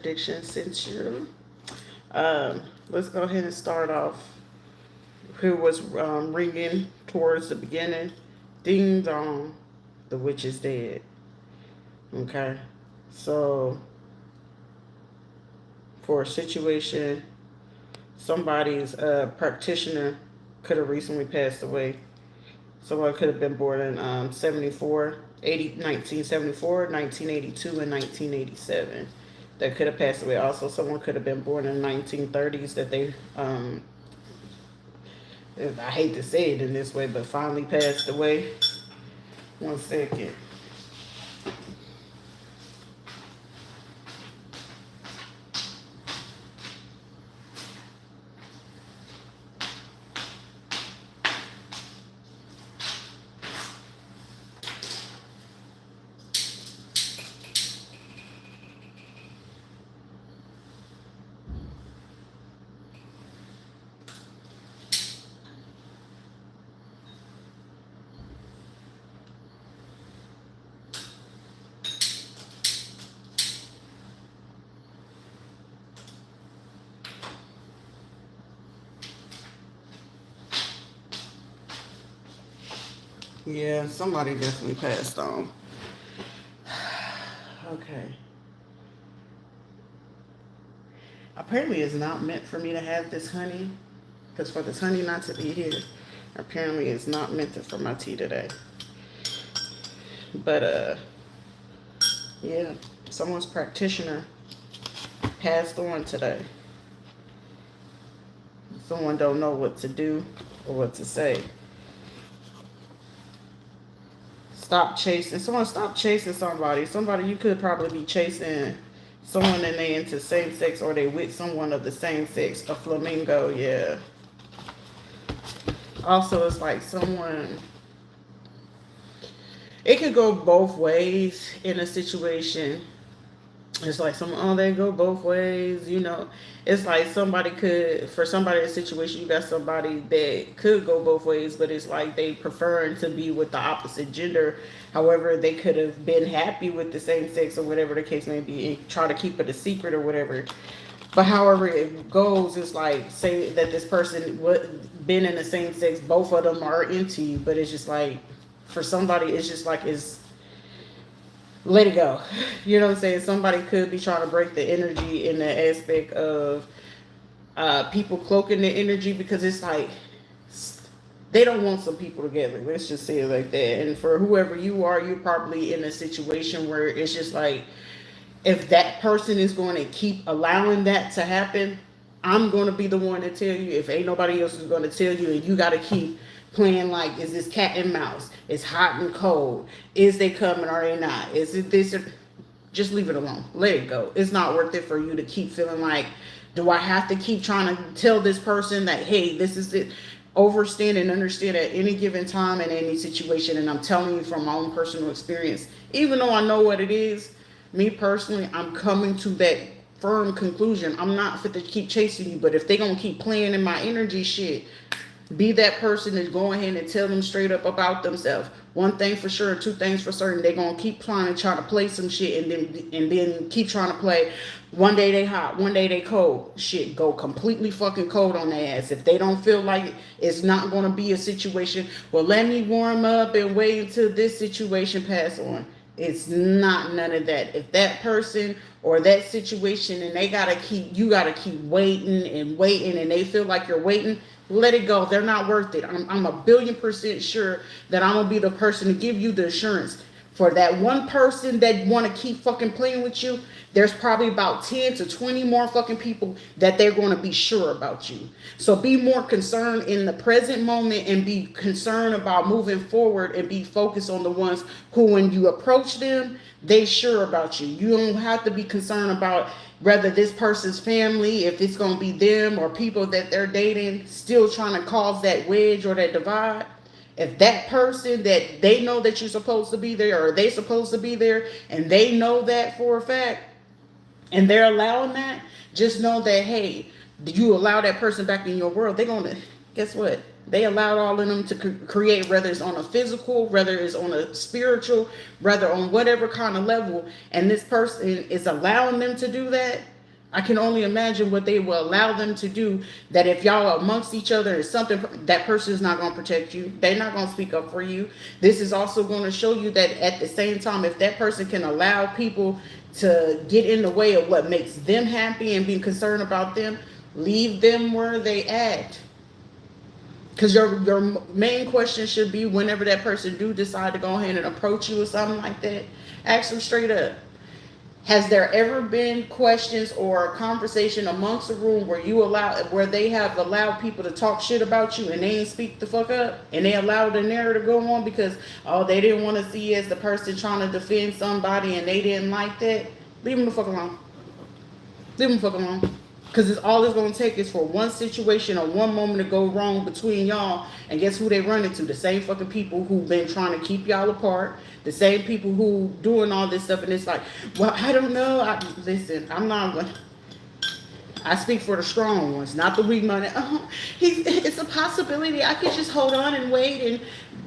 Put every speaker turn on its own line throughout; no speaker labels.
prediction since you. Let's go ahead and start off. Who was ringing towards the beginning? Ding dong, the witch is dead. Okay, so for a situation, somebody's practitioner could have recently passed away. Someone could have been born in 74, 1974, 1982, and 1987. That could have passed away. Also, someone could have been born in the 1930s that they, I hate to say it in this way, but finally passed away. One second. Yeah, somebody definitely passed on. Okay. Apparently, it's not meant for me to have this honey, because for this honey not to be here, apparently it's not meant for my tea today. But yeah, someone's practitioner passed on today. Someone don't know what to do or what to say. Stop chasing. Someone stop chasing somebody. Somebody you could probably be chasing someone and they into same sex or they with someone of the same sex. A flamingo, yeah. Also, it's like someone. It could go both ways in a situation. It's like they go both ways, you know. It's like somebody could, for somebody in a situation, you got somebody that could go both ways, but it's like they prefer to be with the opposite gender. However, they could have been happy with the same sex or whatever the case may be and try to keep it a secret or whatever. But however it goes, it's like, say that this person been in the same sex, both of them are into you, but it's just like, for somebody, it's just like, let it go. You know what I'm saying? Somebody could be trying to break the energy in the aspect of people cloaking the energy because it's like they don't want some people together. Let's just say it like that. And for whoever you are, you're probably in a situation where it's just like if that person is going to keep allowing that to happen, I'm going to be the one to tell you. If ain't nobody else is going to tell you, and you got to keep playing like, is this cat and mouse? It's hot and cold. Is they coming or they not? Is it this? Just leave it alone. Let it go. It's not worth it for you to keep feeling like, do I have to keep trying to tell this person that, hey, this is it? Overstand and understand at any given time in any situation. And I'm telling you from my own personal experience, even though I know what it is, me personally, I'm coming to that firm conclusion. I'm not fit to keep chasing you, but if they gonna keep playing in my energy, shit, be that person that go ahead and tell them straight up about themselves. One thing for sure, two things for certain. They're gonna keep trying to play some shit and then keep trying to play. One day they hot, one day they cold. Shit, go completely fucking cold on their ass. If they don't feel like it's not gonna be a situation, well, let me warm up and wait until this situation pass on. It's not none of that. If that person or that situation and you gotta keep waiting and waiting and they feel like you're waiting, let it go. They're not worth it. I'm a billion% sure that I'm gonna be the person to give you the assurance. For that one person that want to keep fucking playing with you, there's probably about 10 to 20 more fucking people that they're going to be sure about you. So be more concerned in the present moment and be concerned about moving forward and be focused on the ones who, when you approach them, they sure about you. You don't have to be concerned about whether this person's family, if it's going to be them or people that they're dating, still trying to cause that wedge or that divide. If that person that they know that you're supposed to be there or they supposed to be there and they know that for a fact and they're allowing that, just know that, hey, you allow that person back in your world, they're going to, guess what? They allowed all of them to create, whether it's on a physical, whether it's on a spiritual, whether on whatever kind of level, and this person is allowing them to do that. I can only imagine what they will allow them to do. That if y'all are amongst each other and something, that person is not going to protect you. They're not going to speak up for you. This is also going to show you that at the same time, if that person can allow people to get in the way of what makes them happy and be concerned about them, leave them where they at. Because your main question should be, whenever that person do decide to go ahead and approach you or something like that, ask them straight up. Has there ever been questions or a conversation amongst the room where they have allowed people to talk shit about you and they didn't speak the fuck up and they allowed the narrative to go on because they didn't want to see you as the person trying to defend somebody and they didn't like that? Leave them the fuck alone. Leave them the fuck alone. Because all it's going to take is for one situation or one moment to go wrong between y'all. And guess who they run into? The same fucking people who've been trying to keep y'all apart. The same people who doing all this stuff. And it's like, well, I don't know. Listen, I'm not going to. I speak for the strong ones, not the weak minded. It's a possibility. I could just hold on and wait. And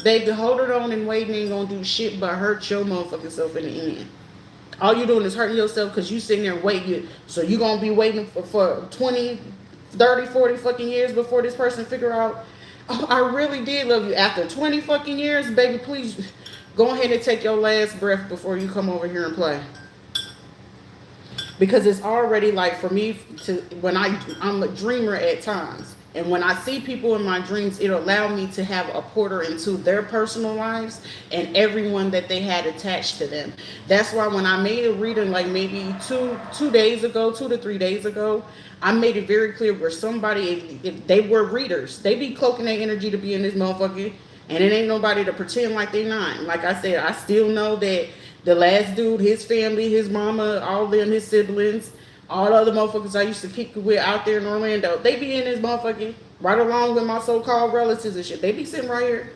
baby, holding on and waiting ain't going to do shit but hurt your motherfucking self in the end. All you're doing is hurting yourself because you sitting there waiting. So you're going to be waiting for 20, 30, 40 fucking years before this person figure out, I really did love you. After 20 fucking years, baby, please go ahead and take your last breath before you come over here and play. Because it's already like, for me, I'm a dreamer at times. And when I see people in my dreams, it allowed me to have a portal into their personal lives and everyone that they had attached to them. That's why when I made a reading, like maybe 2 to 3 days ago, I made it very clear where somebody, if they were readers, they be cloaking their energy to be in this motherfucker, and it ain't nobody to pretend like they not. Like I said, I still know that the last dude, his family, his mama, all them, his siblings, all the other motherfuckers I used to kick with out there in Orlando, they be in this motherfucker right along with my so-called relatives and shit. They be sitting right here.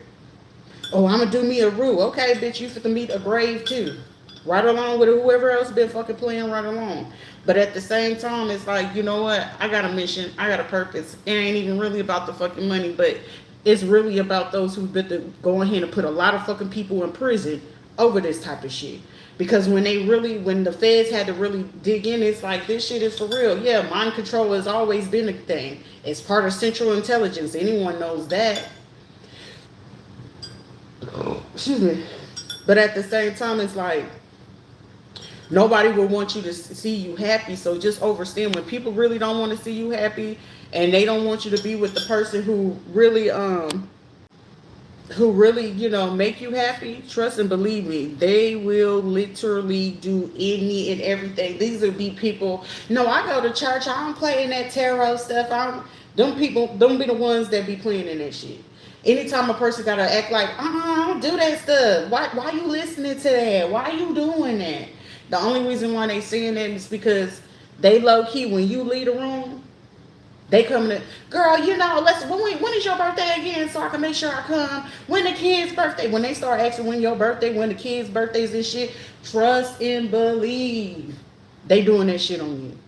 Oh, I'm gonna do me a rule. Okay, bitch, you fit to meet a grave too. Right along with whoever else been fucking playing right along. But at the same time, it's like, you know what? I got a mission. I got a purpose. It ain't even really about the fucking money, but it's really about those who've been to go ahead and put a lot of fucking people in prison over this type of shit. Because when the feds had to really dig in, it's like, this shit is for real. Yeah, mind control has always been a thing. It's part of Central Intelligence. Anyone knows that. Excuse me. But at the same time, it's like, nobody will want you to see you happy. So just understand, when people really don't want to see you happy and they don't want you to be with the person who really, make you happy, trust and believe me, they will literally do any and everything. These will be people, no, I go to church, I don't play in that tarot stuff. Them people, them be the ones that be playing in that shit. Anytime a person gotta act like, I don't do that stuff. Why you listening to that? Why you doing that? The only reason why they saying that is because they low key, when you leave the room, they come to, girl, when is your birthday again so I can make sure I come? When the kid's birthday? When they start asking when your birthday, when the kids' birthdays and shit, trust and believe they doing that shit on you.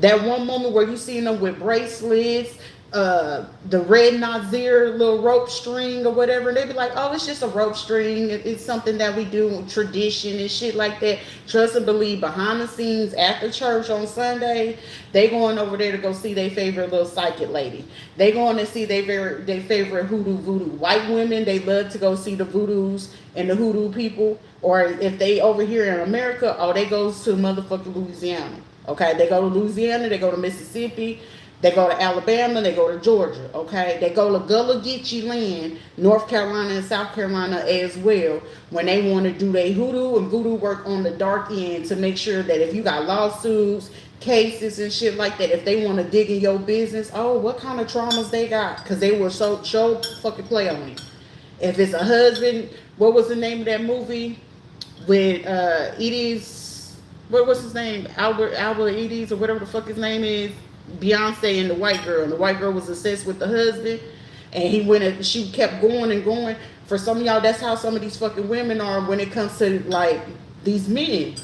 That one moment where you seen them with bracelets, the red Nazir little rope string or whatever, they be like, oh, it's just a rope string. It's something that we do, tradition and shit like that. Trust and believe, behind the scenes after church on Sunday, they going over there to go see their favorite little psychic lady. They going to see their favorite hoodoo voodoo. White women, they love to go see the voodoos and the hoodoo people. Or if they over here in America, they goes to motherfucking Louisiana. Okay, they go to Louisiana, they go to Mississippi, they go to Alabama, they go to Georgia, okay? They go to Gullah Geechee land, North Carolina and South Carolina as well, when they want to do their hoodoo and voodoo work on the dark end to make sure that if you got lawsuits, cases and shit like that, if they want to dig in your business, what kind of traumas they got? Because they will so fucking play on it. If it's a husband, what was the name of that movie with Edie's, what was his name? Albert Edie's or whatever the fuck his name is. Beyonce and the white girl, and the white girl was obsessed with the husband, and she kept going and going. For some of y'all, that's how some of these fucking women are when it comes to like these men.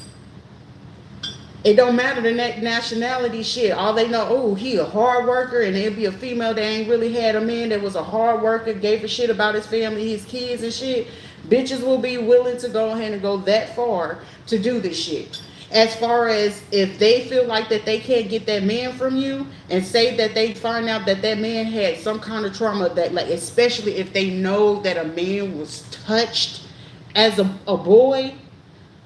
It don't matter the nationality shit. All they know, he a hard worker, and it'd be a female that ain't really had a man that was a hard worker, gave a shit about his family, his kids and shit. Bitches will be willing to go ahead and go that far to do this shit. As far as if they feel like that they can't get that man from you, and say that they find out that that man had some kind of trauma, that like, especially if they know that a man was touched as a boy,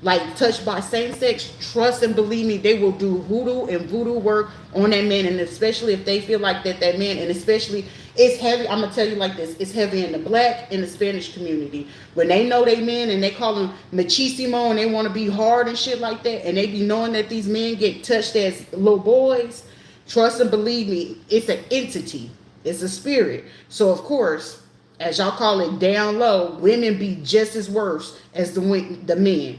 like touched by same sex, trust and believe me, they will do hoodoo and voodoo work on that man. And especially if they feel like that man, and especially it's heavy, I'm gonna tell you like this, it's heavy in the black and the Spanish community. When they know they men and they call them machismo and they want to be hard and shit like that, and they be knowing that these men get touched as little boys, trust and believe me, it's an entity, it's a spirit. So of course, as y'all call it down low, women be just as worse as the men.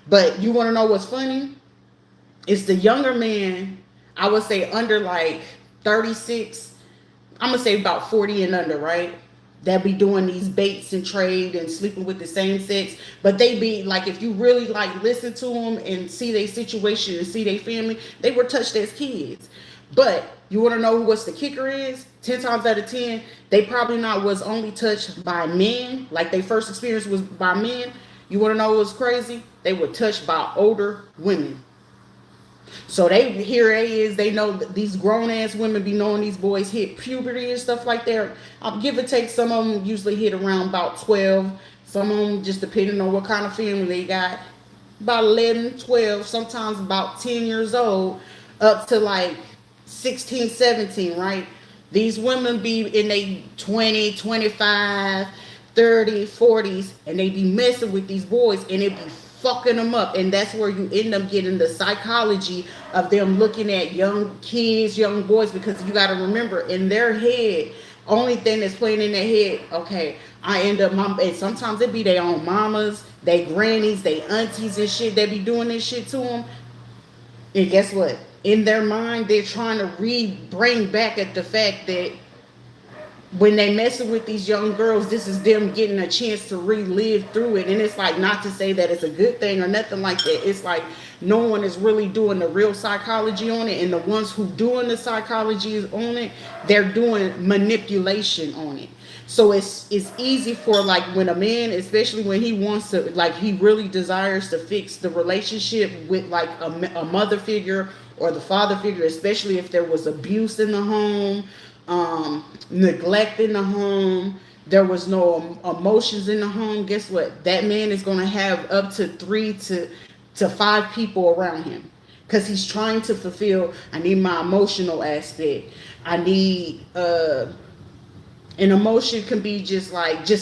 But you want to know what's funny? It's the younger man, I would say under like 36, I'm going to say about 40 and under, right? That be doing these baits and trade and sleeping with the same sex. But they be like, if you really like listen to them and see their situation and see their family, they were touched as kids. But you want to know what's the kicker is? 10 times out of 10, they probably not was only touched by men, like their first experience was by men. You want to know what's crazy? They were touched by older women. So they know that these grown ass women be knowing these boys hit puberty and stuff like that. I'll give or take, some of them usually hit around about 12. Some of them, just depending on what kind of family they got, about 11, 12, sometimes about 10 years old, up to like 16, 17, right? These women be in their 20, 25, 30, 40s, and they be messing with these boys, and it be fucking them up. And that's where you end up getting the psychology of them looking at young kids, young boys, because you got to remember, in their head, only thing that's playing in their head, okay, I end up, and sometimes it be their own mamas, they grannies, they aunties and shit, they be doing this shit to them. And guess what? In their mind, they're trying to bring back at the fact that when they messing with these young girls, this is them getting a chance to relive through it. And it's like, not to say that it's a good thing or nothing like that. It's like no one is really doing the real psychology on it. And the ones who doing the psychology on it, they're doing manipulation on it. So it's easy for, like, when a man, especially when he wants to, like, he really desires to fix the relationship with like a mother figure or the father figure, especially if there was abuse in the home, neglect in the home, there was no emotions in the home. Guess what? That man is going to have up to 3 to 5 people around him, because he's trying to fulfill, I need my emotional aspect. I need an emotion can be just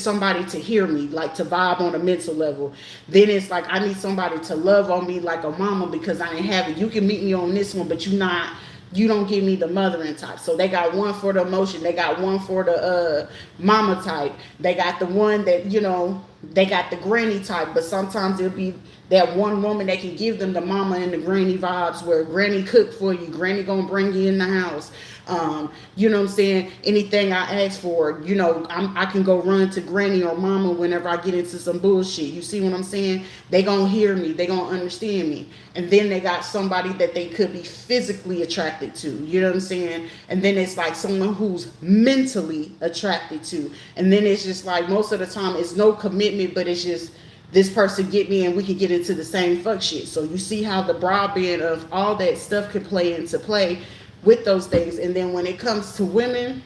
somebody to hear me, like to vibe on a mental level. Then it's like, I need somebody to love on me like a mama, because I didn't have it. You can meet me on this one, but you don't give me the mothering type. So they got one for the emotion. They got one for the mama type. They got the one that, they got the granny type. But sometimes it'll be that one woman that can give them the mama and the granny vibes, where granny cook for you. Granny gonna bring you in the house. You know what I'm saying? Anything I ask for, I can go run to granny or mama whenever I get into some bullshit. You see what I'm saying? They gonna hear me. They gonna understand me. And then they got somebody that they could be physically attracted to. You know what I'm saying? And then it's like someone who's mentally attracted to. And then it's just like, most of the time it's no commitment, but it's just, this person get me and we can get into the same fuck shit. So you see how the broadband of all that stuff could play into play with those things. And then when it comes to women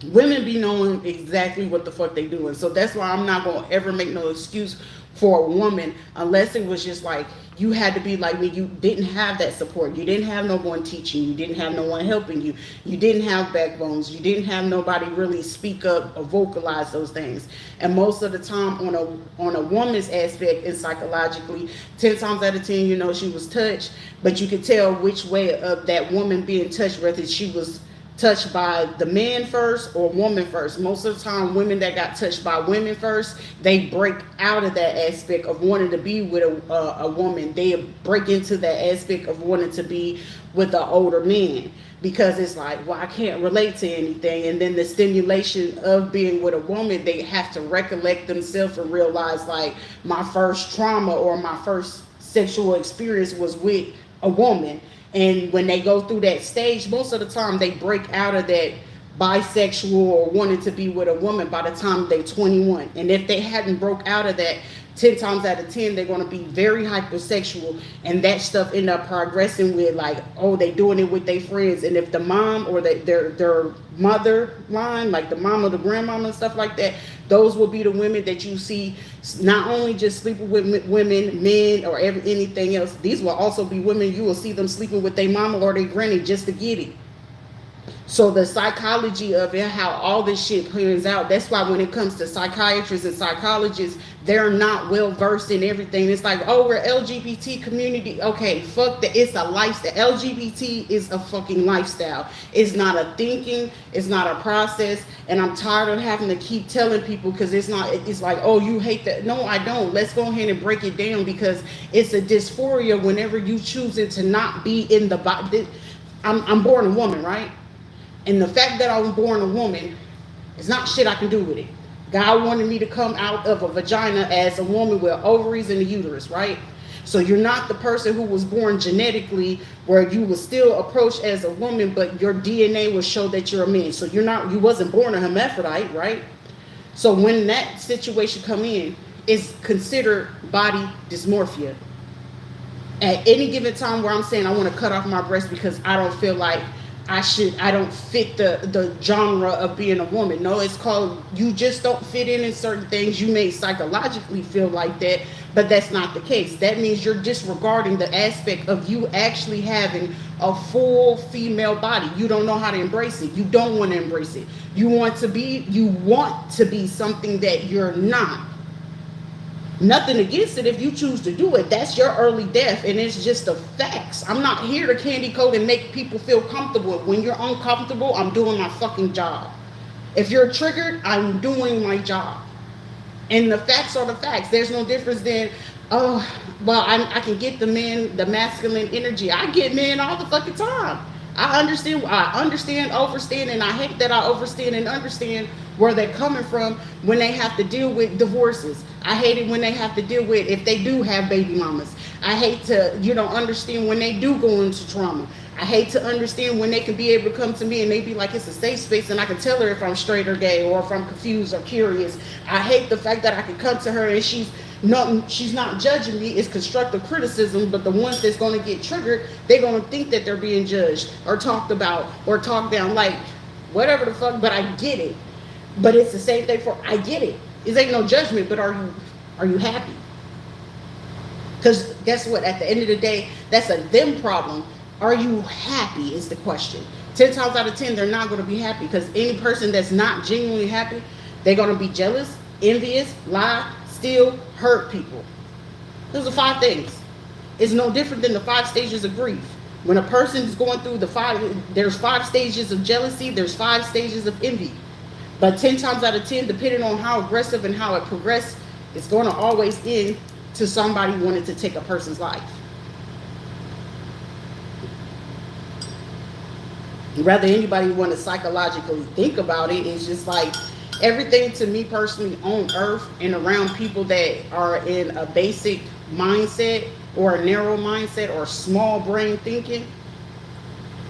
be knowing exactly what the fuck they doing. So that's why I'm not gonna ever make no excuse for a woman, unless it was just like, you had to be like me. You didn't have that support. You didn't have no one teaching you. Didn't have no one helping you. You didn't have backbones. You didn't have nobody really speak up or vocalize those things. And most of the time on a woman's aspect, and psychologically, 10 times out of 10, she was touched, but you could tell which way of that woman being touched, whether she was touched by the man first or woman first. Most of the time, women that got touched by women first, they break out of that aspect of wanting to be with a woman. They break into that aspect of wanting to be with an older man, because it's like, well, I can't relate to anything. And then the stimulation of being with a woman, they have to recollect themselves and realize, like, my first trauma or my first sexual experience was with a woman. And when they go through that stage, most of the time they break out of that bisexual or wanting to be with a woman by the time they're 21. And if they hadn't broke out of that 10 times out of 10 they're going to be very hypersexual, and that stuff end up progressing with like, oh, they doing it with their friends. And if the mom or their mother line, like the mom or the grandmama and stuff like that, those will be the women that you see not only just sleeping with women, men, or anything else. These will also be women you will see them sleeping with their mama or their granny just to get it. So the psychology of it, how all this shit plays out, that's why when it comes to psychiatrists and psychologists, they're not well versed in everything. It's like, oh, we're LGBT community. Okay, fuck that. It's a lifestyle. LGBT is a fucking lifestyle. It's not a thinking. It's not a process. And I'm tired of having to keep telling people, because it's not, it's like, oh, you hate that. No, I don't. Let's go ahead and break it down, because it's a dysphoria whenever you choose it to not be in the body. I'm born a woman, right? And the fact that I was born a woman is not shit I can do with it. God wanted me to come out of a vagina as a woman with ovaries and a uterus, right? So you're not the person who was born genetically where you was still approached as a woman, but your DNA will show that you're a man. So you wasn't born a hermaphrodite, right? So when that situation come in, it's considered body dysmorphia. At any given time where I'm saying I want to cut off my breast because I don't feel like I don't fit the genre of being a woman. No, it's called, you just don't fit in certain things. You may psychologically feel like that, but that's not the case. That means you're disregarding the aspect of you actually having a full female body. You don't know how to embrace it. You don't want to embrace it. You want to be something that you're not. Nothing against it if you choose to do it. That's your early death, and it's just the facts. I'm not here to candy coat and make people feel comfortable. When you're uncomfortable, I'm doing my fucking job. If you're triggered, I'm doing my job. And the facts are the facts. There's no difference than, oh, well, I can get the masculine energy. I get men all the fucking time. I understand, overstand, and I hate that I overstand and understand where they're coming from when they have to deal with divorces. I hate it when they have to deal with if they do have baby mamas. I hate to, understand when they do go into trauma. I hate to understand when they can be able to come to me and they be like, it's a safe space and I can tell her if I'm straight or gay or if I'm confused or curious. I hate the fact that I can come to her and she's not judging me. It's constructive criticism, but the ones that's going to get triggered, they're going to think that they're being judged or talked about or talked down, like whatever the fuck. But I get it. But it's the same thing for, I get it. It ain't no judgment, but are you happy? Because guess what? At the end of the day, that's a them problem. Are you happy is the question. 10 times out of 10, they're not going to be happy, because any person that's not genuinely happy, they're going to be jealous, envious, lie, steal, hurt people. Those are 5 things. It's no different than the 5 stages of grief. When a person is going through there's 5 stages of jealousy, there's 5 stages of envy. But 10 times out of 10, depending on how aggressive and how it progresses, it's going to always end to somebody wanting to take a person's life. Rather anybody want to psychologically think about it, it's just like everything to me personally on earth and around people that are in a basic mindset or a narrow mindset or small brain thinking,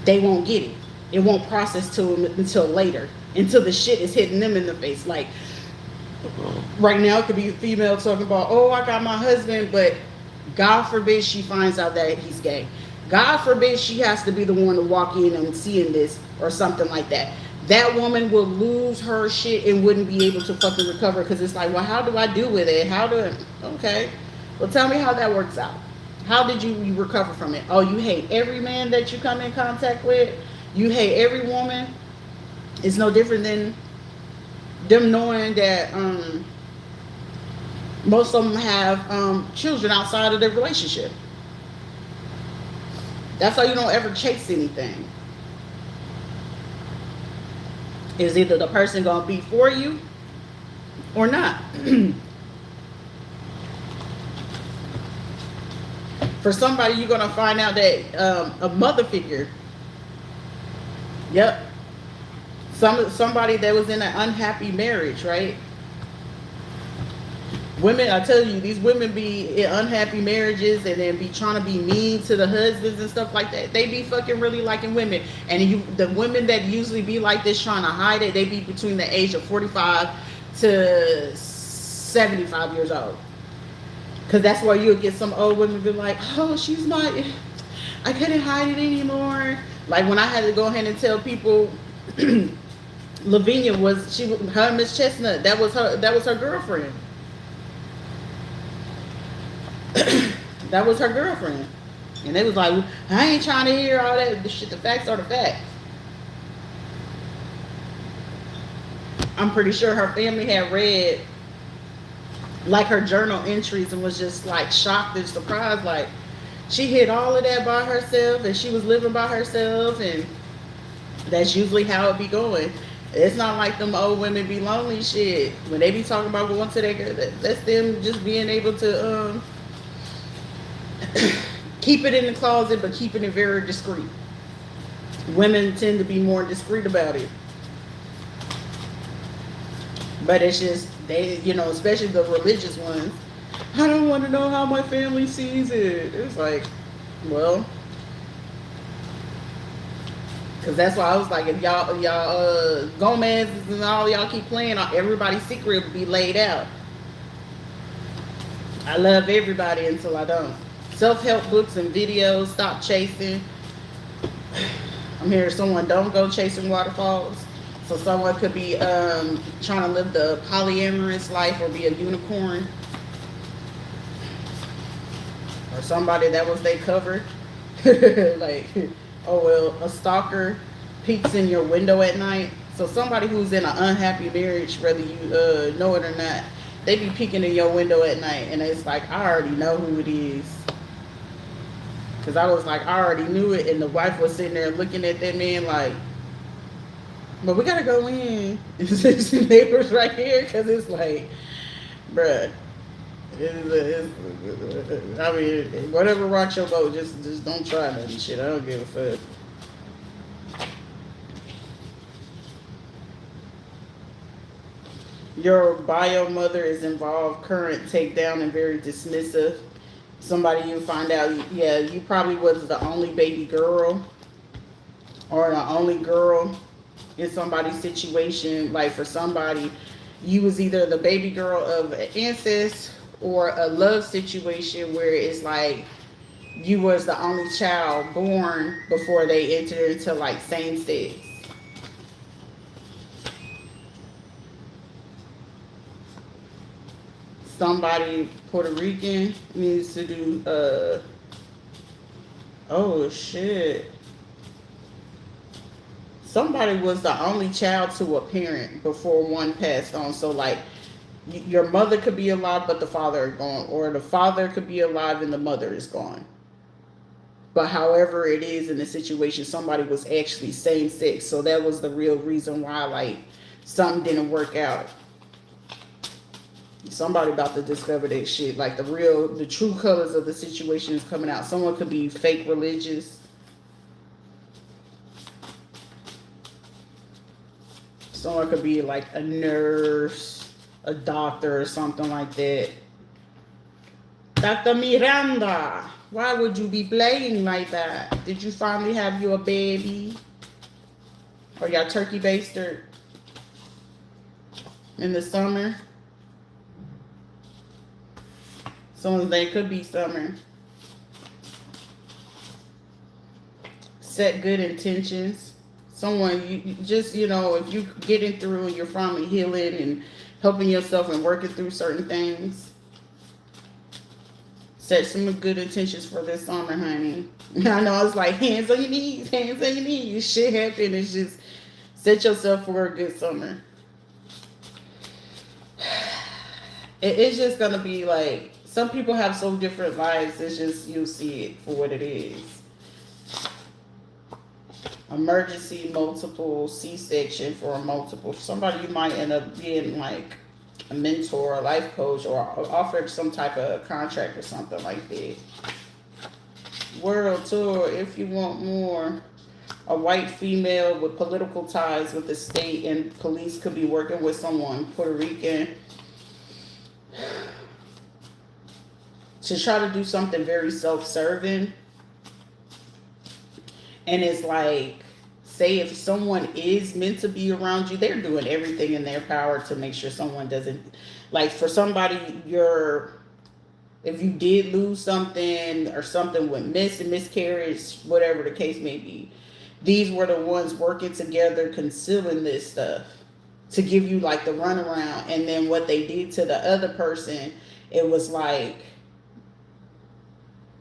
they won't get it. It won't process to them until later, until the shit is hitting them in the face. Like right now, it could be a female talking about, oh, I got my husband, but God forbid she finds out that he's gay. God forbid she has to be the one to walk in and seeing this or something like that. That woman will lose her shit and wouldn't be able to fucking recover, because it's like, well, how do I deal with it? Okay. Well, tell me how that works out. How did you recover from it? Oh, you hate every man that you come in contact with? You hate every woman? It's no different than them knowing that most of them have children outside of their relationship. That's why you don't ever chase anything. Is either the person going to be for you or not. For somebody, you're going to find out that a mother figure. Yep. Somebody that was in an unhappy marriage, right? Women, I tell you, these women be in unhappy marriages and then be trying to be mean to the husbands and stuff like that. They be fucking really liking women. And the women that usually be like this trying to hide it, they be between the age of 45 to 75 years old. Because that's why you'll get some old women be like, oh, she's not, I couldn't hide it anymore. Like when I had to go ahead and tell people Lavinia was, her Miss Chestnut, that was her girlfriend. That was her girlfriend. And they was like, I ain't trying to hear all that the shit. The facts are the facts. I'm pretty sure her family had read like her journal entries and was just like shocked and surprised. Like she hid all of that by herself and she was living by herself, and that's usually how it be going. It's not like them old women be lonely shit. When they be talking about going to their, that's them just being able to keep it in the closet, but keeping it very discreet. Women tend to be more discreet about it. But it's just, they, especially the religious ones. I don't want to know how my family sees it. It's like, well, because that's why I was like, if y'all Gomez and all y'all keep playing, everybody's secret will be laid out. I love everybody until I don't. Self-help books and videos, stop chasing. I'm hearing someone don't go chasing waterfalls. So someone could be trying to live the polyamorous life or be a unicorn. Or somebody that was they covered. Like, oh well, a stalker peeks in your window at night. So somebody who's in an unhappy marriage, whether you know it or not, they be peeking in your window at night. And it's like, I already know who it is. Because I was like, I already knew it. And the wife was sitting there looking at that man like, but we gotta go in. It's neighbors right here, because it's like, bruh. I mean, whatever rocks your boat, just don't try nothing shit. I don't give a fuck. Your bio mother is involved, current takedown, and very dismissive. Somebody you find out, yeah, you probably was the only baby girl or the only girl in somebody's situation. Like for somebody, you was either the baby girl of an incest or a love situation where it's like you was the only child born before they entered into like same sex. Somebody Puerto Rican needs to do oh shit. Somebody was the only child to a parent before one passed on. So like your mother could be alive but the father is gone, or the father could be alive and the mother is gone. But however it is in the situation, somebody was actually same sex. So that was the real reason why like something didn't work out. Somebody about to discover that shit. Like the true colors of the situation is coming out. Someone could be fake religious. Someone could be like a nurse, a doctor, or something like that. Dr. Miranda, why would you be playing like that? Did you finally have you a baby? Or y'all turkey baster in the summer? Someone's day could be summer. Set good intentions. Someone you just, if you getting through and you're finally healing and helping yourself and working through certain things, set some good intentions for this summer, honey. I know it's like hands on your knees, hands on your knees. Shit happen. It's just set yourself for a good summer. It's just gonna be like, some people have so different lives. It's just, you'll see it for what it is. Emergency, multiple, C-section for a multiple. Somebody you might end up being like a mentor, a life coach, or offered some type of contract or something like that. World tour, if you want more. A white female with political ties with the state and police could be working with someone Puerto Rican to try to do something very self-serving. And it's like, say if someone is meant to be around you, they're doing everything in their power to make sure someone doesn't, like for somebody, if you did lose something or something went miscarriage, whatever the case may be, these were the ones working together, concealing this stuff to give you like the runaround. And then what they did to the other person, it was like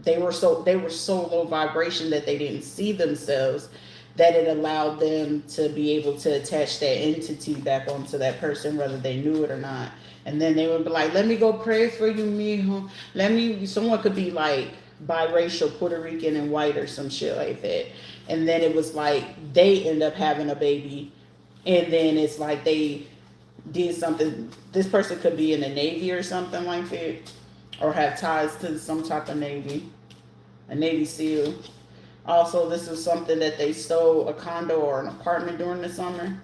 they were so low vibration that they didn't see themselves, that it allowed them to be able to attach that entity back onto that person whether they knew it or not. And then they would be like, let me go pray for you, mijo. Someone could be like biracial, Puerto Rican and white or some shit like that. And then it was like they end up having a baby. And then it's like they did something. This person could be in the Navy or something like that, or have ties to some type of Navy, a Navy SEAL. Also, this is something that they stole a condo or an apartment during the summer,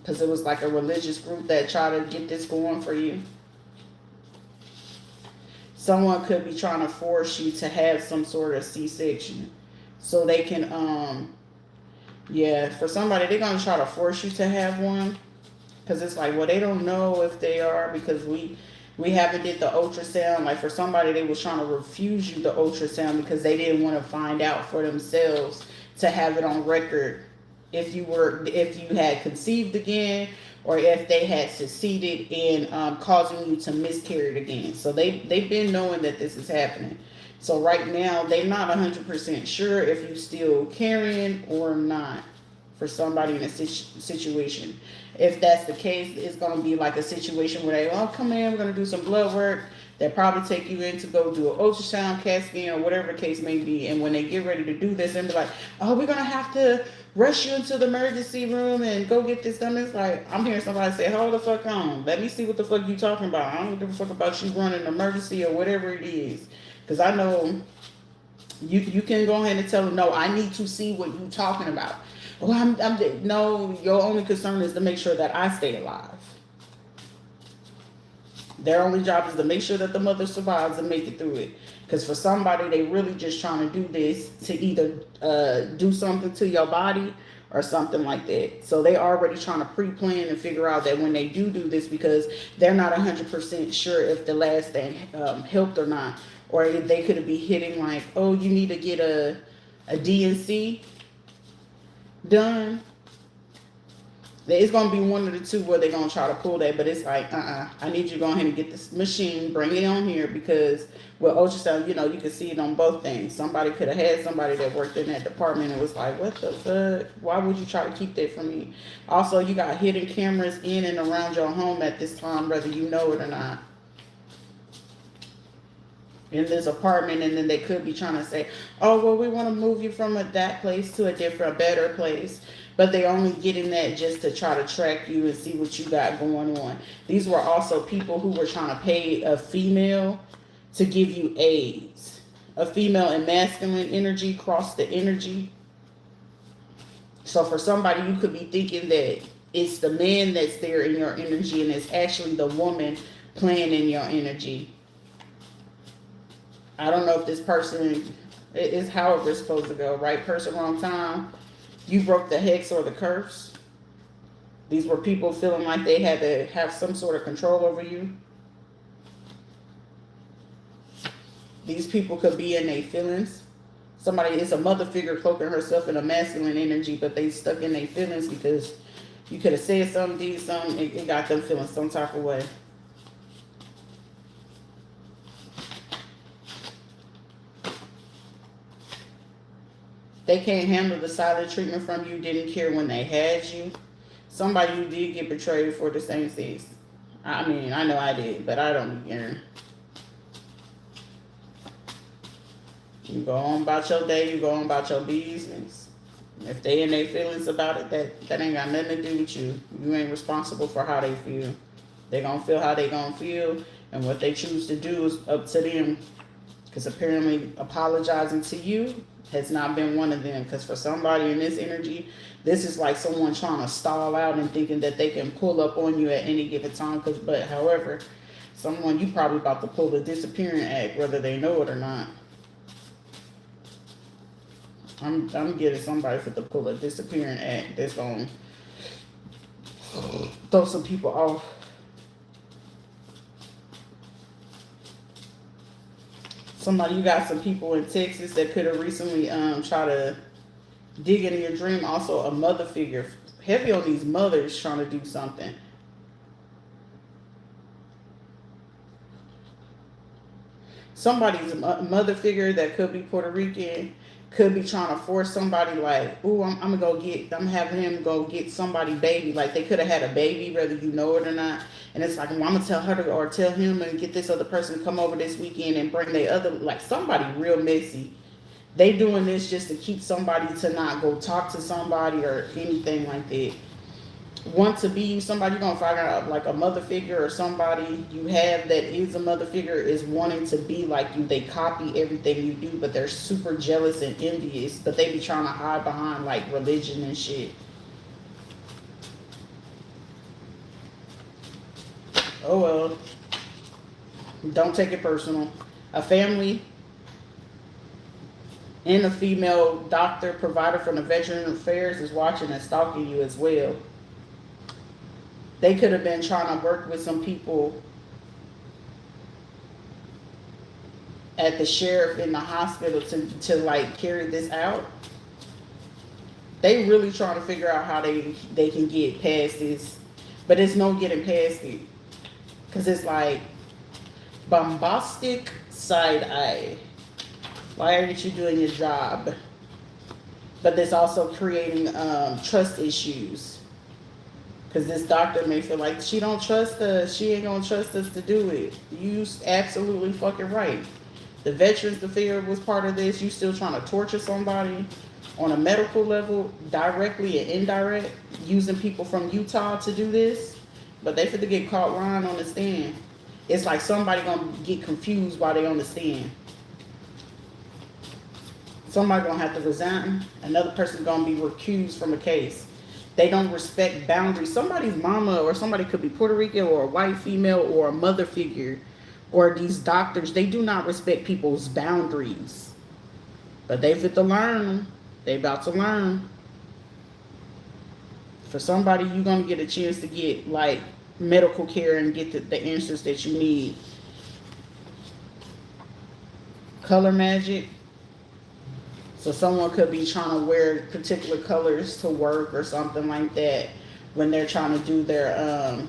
because it was like a religious group that tried to get this going for you. Someone could be trying to force you to have some sort of C-section so they can, yeah, for somebody, they're going to try to force you to have one, because it's like, well, they don't know if they are, because we haven't did the ultrasound. Like for somebody, they was trying to refuse you the ultrasound because they didn't want to find out for themselves, to have it on record if you had conceived again, or if they had succeeded in causing you to miscarry again. So they've been knowing that this is happening. So right now, they're not 100% sure if you're still carrying or not, for somebody in a situation. If that's the case, it's going to be like a situation where they, oh, come in, we're going to do some blood work. They'll probably take you in to go do an ultrasound, CAT scan, or whatever the case may be. And when they get ready to do this, and be like, oh, we're going to have to rush you into the emergency room and go get this done. It's like, I'm hearing somebody say, hold the fuck on. Let me see what the fuck you talking about. I don't give a fuck about you running an emergency or whatever it is. Because I know you can go ahead and tell them, no, I need to see what you're talking about. Well, no, your only concern is to make sure that I stay alive. Their only job is to make sure that the mother survives and make it through it. Because for somebody, they really just trying to do this to either do something to your body or something like that. So they already trying to pre-plan and figure out that when they do this, because they're not 100% sure if the last thing helped or not. Or if they could be hitting like, oh, you need to get a DNC done. It's going to be one of the two where they're going to try to pull that, but it's like, I need you to go ahead and get this machine, bring it on here, because with ultrasound, you can see it on both things. Somebody could have had somebody that worked in that department and was like, what the fuck? Why would you try to keep that from me? Also, you got hidden cameras in and around your home at this time, whether you know it or not, in this apartment. And then they could be trying to say, oh, well, we want to move you from that place to a better place. But they're only getting that just to try to track you and see what you got going on. These were also people who were trying to pay a female to give you AIDS. A female and masculine energy cross the energy. So for somebody, you could be thinking that it's the man that's there in your energy, and it's actually the woman playing in your energy. I don't know if this person is however it's supposed to go. Right person, wrong time. You broke the hex or the curse. These were people feeling like they had to have some sort of control over you. These people could be in their feelings. Somebody is a mother figure cloaking herself in a masculine energy, but they stuck in their feelings because you could have said something, did something, it got them feeling some type of way. They can't handle the silent treatment from you, didn't care when they had you. Somebody you did get betrayed for the same sex. I mean, I know I did, but I don't care. You go on about your day, you go on about your business. If they in their feelings about it, that ain't got nothing to do with you. You ain't responsible for how they feel. They gonna feel how they gonna feel, and what they choose to do is up to them. Because apparently apologizing to you has not been one of them. Because for somebody in this energy, this is like someone trying to stall out and thinking that they can pull up on you at any given time. However, someone you probably about to pull the disappearing act, whether they know it or not. I'm getting somebody for to pull a disappearing act that's going to throw some people off. Somebody, you got some people in Texas that could have recently tried to dig into your dream. Also, a mother figure. Heavy on these mothers trying to do something. Somebody's mother figure that could be Puerto Rican could be trying to force somebody like, ooh, I'm having him go get somebody baby. Like they could have had a baby, whether you know it or not. And it's like, well, I'm gonna tell her to, or tell him and get this other person to come over this weekend and bring their other, like somebody real messy. They doing this just to keep somebody to not go talk to somebody or anything like that. Want to be somebody, you're gonna find out like a mother figure or somebody you have that is a mother figure is wanting to be like you. They copy everything you do, but they're super jealous and envious, but they be trying to hide behind like religion and shit. Oh well, don't take it personal. A family and a female doctor provider from the Veteran Affairs is watching and stalking you as well. They could have been trying to work with some people at the sheriff in the hospital to like carry this out. They really trying to figure out how they can get past this, but it's no getting past it because it's like bombastic side eye. Why aren't you doing your job? But there's also creating trust issues. Because this doctor may feel like she don't trust us. She ain't going to trust us to do it. You absolutely fucking right. The Veterans Affairs was part of this. You still trying to torture somebody on a medical level, directly and indirect, using people from Utah to do this. But they finna get caught lying on the stand. It's like somebody going to get confused while they on the stand. Somebody going to have to resign. Another person going to be recused from a case. They don't respect boundaries. Somebody's mama or somebody could be Puerto Rican or a white female or a mother figure or these doctors. They do not respect people's boundaries. But they fit to learn. They about to learn. For somebody, you're going to get a chance to get like medical care and get the answers that you need. Color magic. So someone could be trying to wear particular colors to work or something like that when they're trying to do their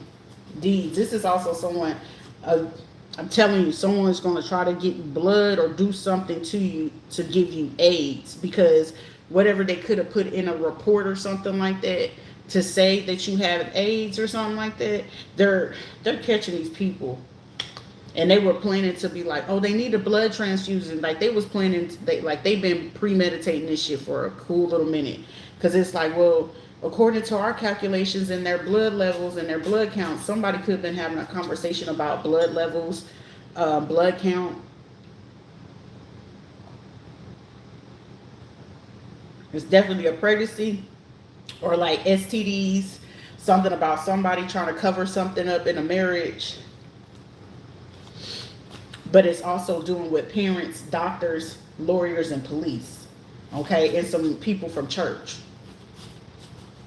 deeds. This is also someone, I'm telling you, someone's going to try to get blood or do something to you to give you AIDS, because whatever they could have put in a report or something like that to say that you have AIDS or something like that, they're catching these people. And they were planning to be like, oh, they need a blood transfusion. Like they was planning, they've been premeditating this shit for a cool little minute. Because it's like, well, according to our calculations and their blood levels and their blood count, somebody could have been having a conversation about blood levels, blood count. It's definitely a pregnancy or like STDs, something about somebody trying to cover something up in a marriage. But it's also doing with parents, doctors, lawyers, and police. Okay? And some people from church.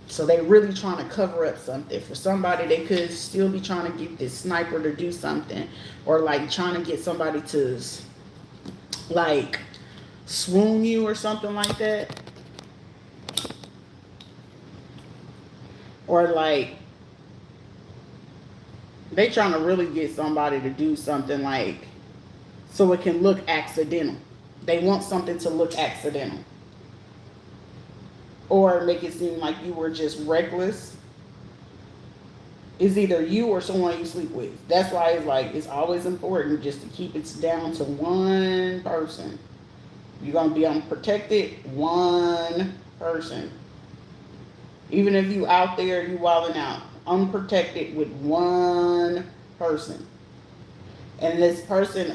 So they really trying to cover up something. For somebody, they could still be trying to get this sniper to do something. Or like trying to get somebody to like swoon you or something like that. Or like they trying to really get somebody to do something like so it can look accidental. They want something to look accidental. Or make it seem like you were just reckless. It's either you or someone you sleep with. That's why it's like it's always important just to keep it down to one person. You're going to be unprotected, one person. Even if you out there, you wilding out. Unprotected with one person. And this person,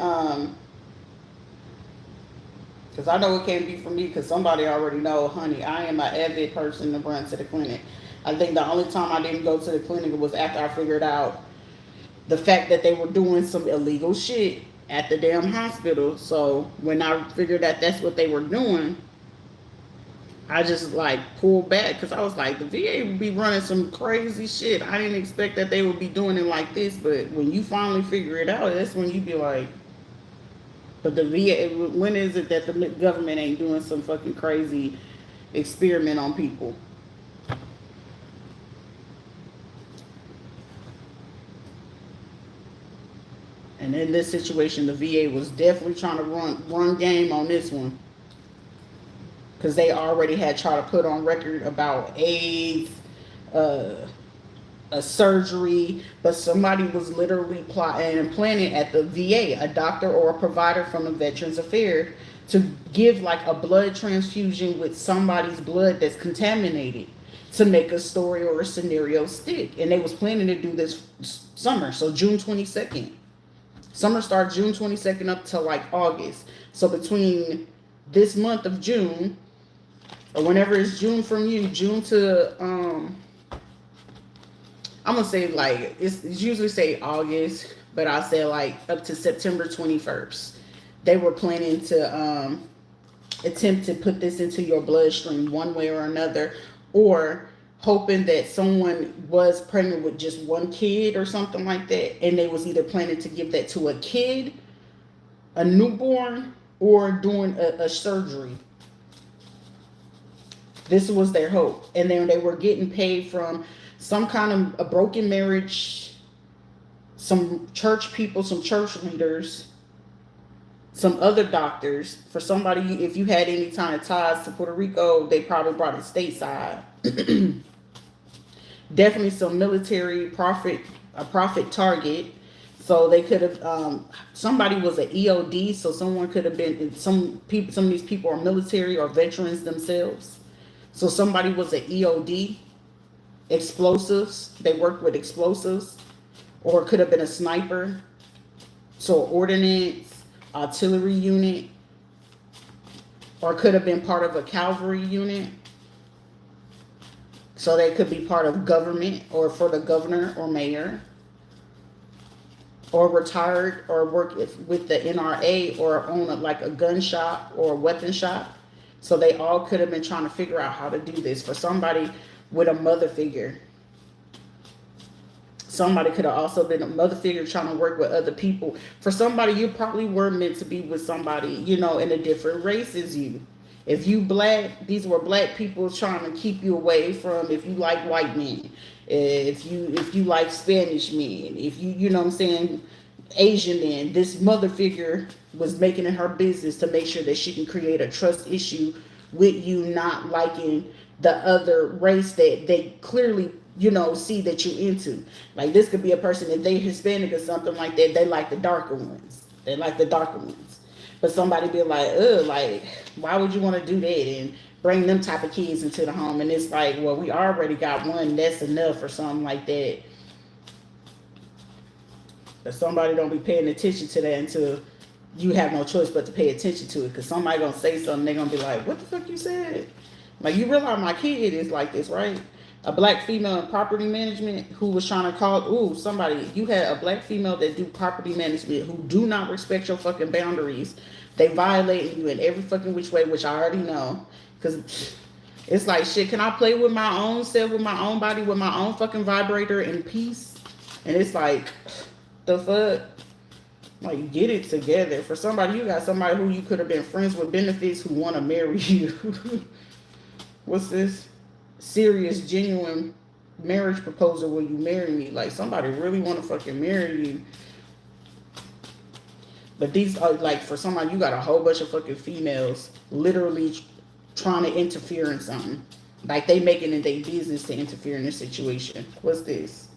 because I know it can't be for me, because somebody already know, honey, I am an avid person to run to the clinic. I think the only time I didn't go to the clinic was after I figured out the fact that they were doing some illegal shit at the damn hospital. So when I figured that that's what they were doing, I just like pulled back, because I was like, the VA would be running some crazy shit. I didn't expect that they would be doing it like this. But when you finally figure it out, that's when you be like, But the VA, when is it that the government ain't doing some fucking crazy experiment on people? And in this situation, the VA was definitely trying to run game on this one, because they already had tried to put on record about AIDS, uh, a surgery, but somebody was literally plotting and planning at the VA, a doctor or a provider from the Veterans Affairs, to give like a blood transfusion with somebody's blood that's contaminated to make a story or a scenario stick. And they was planning to do this summer, so June 22nd. Summer starts June 22nd up till like August. So between this month of June, or whenever it's June from you, June to I'm gonna say like it's usually say August, but I'll say like up to September 21st. They were planning to attempt to put this into your bloodstream one way or another, or hoping that someone was pregnant with just one kid or something like that, and they was either planning to give that to a kid, a newborn, or doing a surgery. This was their hope. And then they were getting paid from some kind of a broken marriage, some church people, some church leaders, some other doctors. For somebody, if you had any kind of ties to Puerto Rico, they probably brought it stateside. Definitely some military profit, a profit target. So they could have, somebody was an EOD, so someone could have been, some people, some of these people are military or veterans themselves. So somebody was an EOD, explosives, they worked with explosives, or it could have been a sniper, so ordnance, artillery unit, or could have been part of a cavalry unit. So they could be part of government or for the governor or mayor, or retired or work with the NRA or own like a gun shop or a weapon shop. So they all could have been trying to figure out how to do this. For somebody with a mother figure, somebody could have also been a mother figure trying to work with other people. For somebody, you probably were meant to be with somebody, you know, in a different race as you. If you black, these were black people trying to keep you away from, if you like white men, if you like Spanish men, if you know what I'm saying, Asian men. This mother figure was making it her business to make sure that she can create a trust issue with you not liking the other race that they clearly, you know, see that you're into. Like this could be a person, if they Hispanic or something like that, they like the darker ones. They like the darker ones. But somebody be like, like, why would you want to do that and bring them type of kids into the home? And it's like, well, we already got one, that's enough or something like that. But somebody don't be paying attention to that until you have no choice but to pay attention to it. Because somebody gonna say something, they're gonna be like, what the fuck you said? Like, you realize my kid is like this, right? A black female in property management who was trying to call, somebody, you had a black female that do property management who do not respect your fucking boundaries. They violate you in every fucking which way, which I already know. Because it's like, shit, can I play with my own self, with my own body, with my own fucking vibrator in peace? And it's like, the fuck? Like, get it together. For somebody, you got somebody who you could have been friends with benefits who want to marry you. What's this? Serious, genuine marriage proposal, will you marry me? Like, somebody really want to fucking marry you. But these are like, for somebody, you got a whole bunch of fucking females literally trying to interfere in something. Like, they making it their business to interfere in this situation. What's this?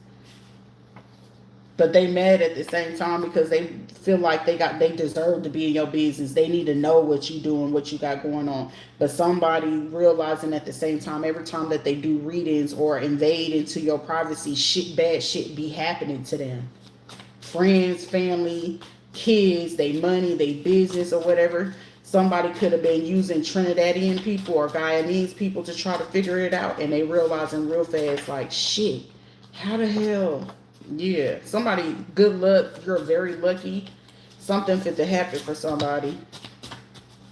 But they mad at the same time because they feel like they deserve to be in your business. They need to know what you doing, what you got going on. But somebody realizing at the same time, every time that they do readings or invade into your privacy, bad shit be happening to them. Friends, family, kids, they money, they business or whatever. Somebody could have been using Trinidadian people or Guyanese people to try to figure it out, and they realizing real fast, like, shit, how the hell? Yeah, somebody, good luck. You're very lucky. Something fit to happen for somebody.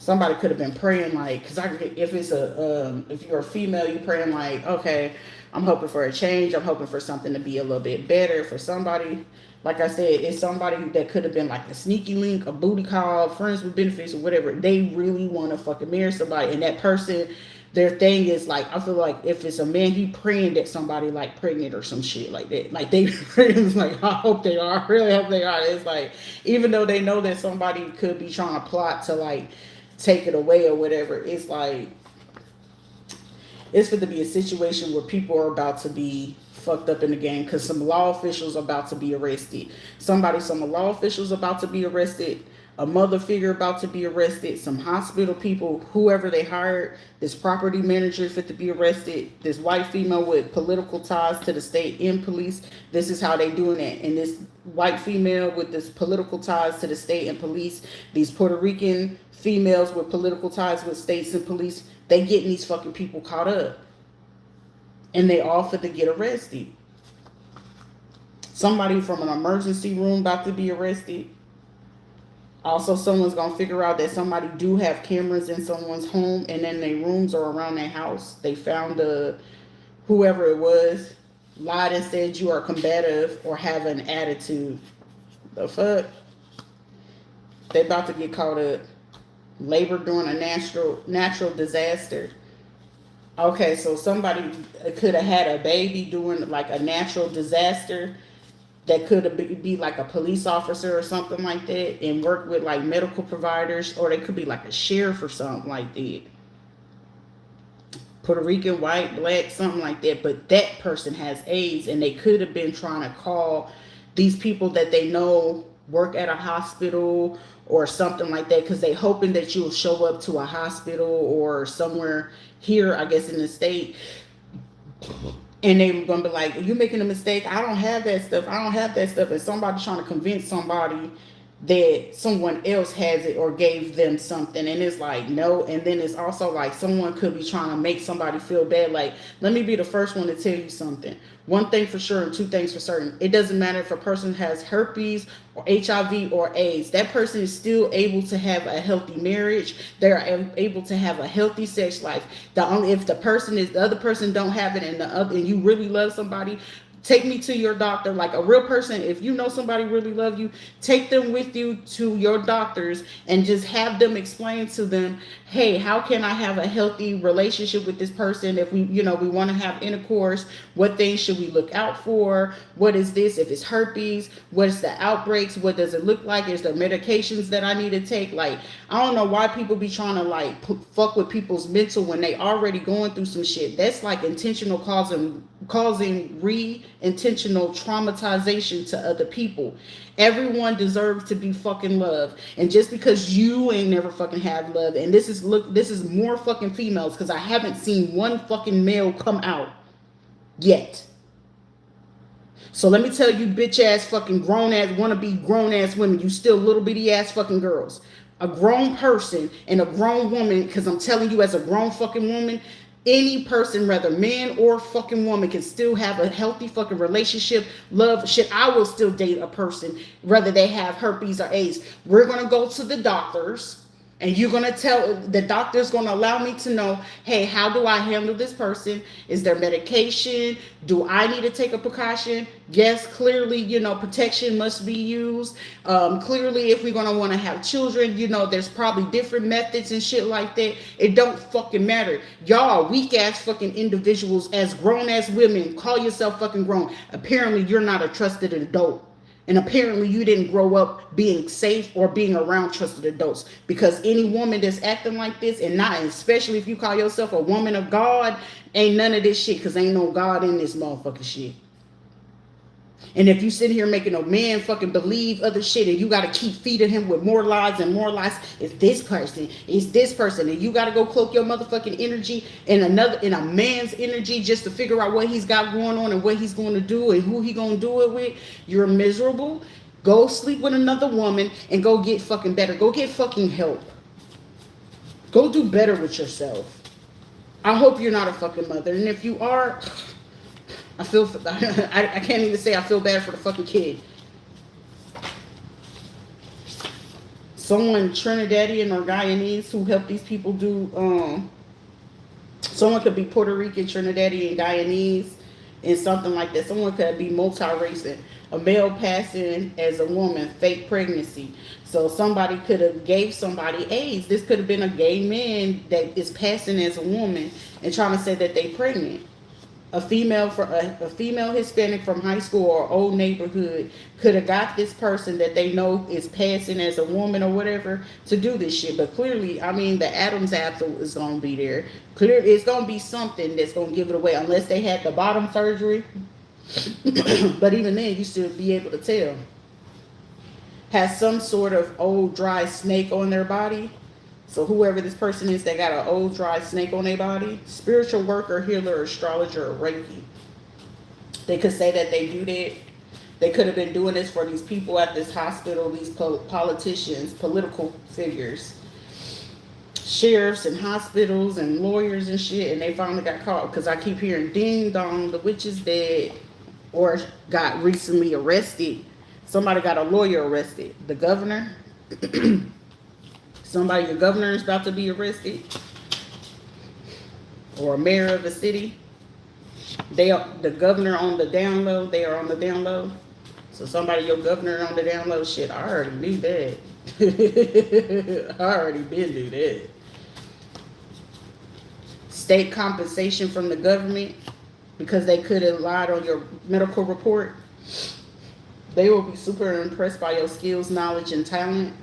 Somebody could have been praying like, because if it's if you're a female, you praying like, okay, I'm hoping for a change. I'm hoping for something to be a little bit better. For somebody, like I said, it's somebody that could have been like a sneaky link, a booty call, friends with benefits, or whatever. They really want to fucking marry somebody, and that person, their thing is like, I feel like if it's a man, he praying that somebody like pregnant or some shit like that. Like they praying like, I hope they are. I really hope they are. It's like, even though they know that somebody could be trying to plot to like take it away or whatever, it's like it's going to be a situation where people are about to be fucked up in the game because some law officials are about to be arrested. Some law officials about to be arrested. A mother figure about to be arrested. Some hospital people, whoever they hired, this property manager fit to be arrested. This white female with political ties to the state and police. This is how they doing it. And this white female with this political ties to the state and police. These Puerto Rican females with political ties with states and police. They getting these fucking people caught up. And they all fit to get arrested. Somebody from an emergency room about to be arrested. Also, someone's going to figure out that somebody do have cameras in someone's home and then their rooms or around their house. They found whoever it was, lied and said you are combative or have an attitude. The fuck? They about to get caught up. Labor during a natural disaster. Okay, so somebody could have had a baby during like a natural disaster. That could be like a police officer or something like that and work with like medical providers, or they could be like a sheriff or something like that. Puerto Rican, white, black, something like that. But that person has AIDS and they could have been trying to call these people that they know work at a hospital or something like that because they hoping that you'll show up to a hospital or somewhere here, I guess, in the state. And they were going to be like, you're making a mistake. I don't have that stuff. I don't have that stuff. And somebody trying to convince somebody that someone else has it or gave them something. And it's like, no. And then it's also like someone could be trying to make somebody feel bad. Like, let me be the first one to tell you something. One thing for sure and two things for certain. It doesn't matter if a person has herpes or HIV or AIDS. That person is still able to have a healthy marriage. They're able to have a healthy sex life. If the other person don't have it and you really love somebody, take me to your doctor. Like a real person, if you know somebody really love you, take them with you to your doctors and just have them explain to them, hey, how can I have a healthy relationship with this person? If we want to have intercourse, what things should we look out for? What is this? If it's herpes, what is the outbreaks? What does it look like? Is there medications that I need to take? Like, I don't know why people be trying to like fuck with people's mental when they already going through some shit. That's like intentional causing intentional traumatization to other people. Everyone deserves to be fucking loved. And just because you ain't never fucking had love, and this is more fucking females, because I haven't seen one fucking male come out yet. So let me tell you, bitch ass fucking grown ass wannabe grown ass women, you still little bitty ass fucking girls. A grown person and a grown woman, because I'm telling you, as a grown fucking woman, any person, whether man or fucking woman, can still have a healthy fucking relationship, love, shit. I will still date a person, whether they have herpes or AIDS. We're going to go to the doctors, and you're going to tell, the doctor's going to allow me to know, hey, how do I handle this person? Is there medication? Do I need to take a precaution? Yes, clearly, protection must be used. Clearly, if we're going to want to have children, there's probably different methods and shit like that. It don't fucking matter. Y'all weak ass fucking individuals as grown ass women, call yourself fucking grown. Apparently, you're not a trusted adult. And apparently you didn't grow up being safe or being around trusted adults. Because any woman that's acting like this, and especially if you call yourself a woman of God, ain't none of this shit, because ain't no God in this motherfucking shit. And if you sit here making a man fucking believe other shit, and you got to keep feeding him with more lies and more lies, it's this person, and you got to go cloak your motherfucking energy in a man's energy just to figure out what he's got going on and what he's going to do and who he going to do it with, you're miserable. Go sleep with another woman and go get fucking better. Go get fucking help. Go do better with yourself. I hope you're not a fucking mother. And if you are, I can't even say I feel bad for the fucking kid. someone Trinidadian or Guyanese who helped these people do someone could be Puerto Rican, Trinidadian, Guyanese, and something like that. Someone could be multi-racing. A male passing as a woman, fake pregnancy. So somebody could have gave somebody AIDS. This could have been a gay man that is passing as a woman and trying to say that they pregnant. A female Hispanic from high school or old neighborhood could have got this person that they know is passing as a woman or whatever to do this shit. But clearly, I mean, the Adam's apple is gonna be there. Clear, it's gonna be something that's gonna give it away, unless they had the bottom surgery. But even then, you still be able to tell. Has some sort of old dry snake on their body. So whoever this person is that got an old dry snake on their body, spiritual worker, healer, astrologer, or Reiki. They could say that they do that. They could have been doing this for these people at this hospital, these politicians, political figures, sheriffs and hospitals and lawyers and shit, and they finally got caught. Because I keep hearing ding dong, the witch is dead, or got recently arrested. Somebody got a lawyer arrested. The governor. Your governor is about to be arrested, or a mayor of a city. The governor on the down low. They are on the down low. So your governor on the down low. Shit, I already knew that. I already been knew that. State compensation from the government because they could have lied on your medical report. They will be super impressed by your skills, knowledge, and talent.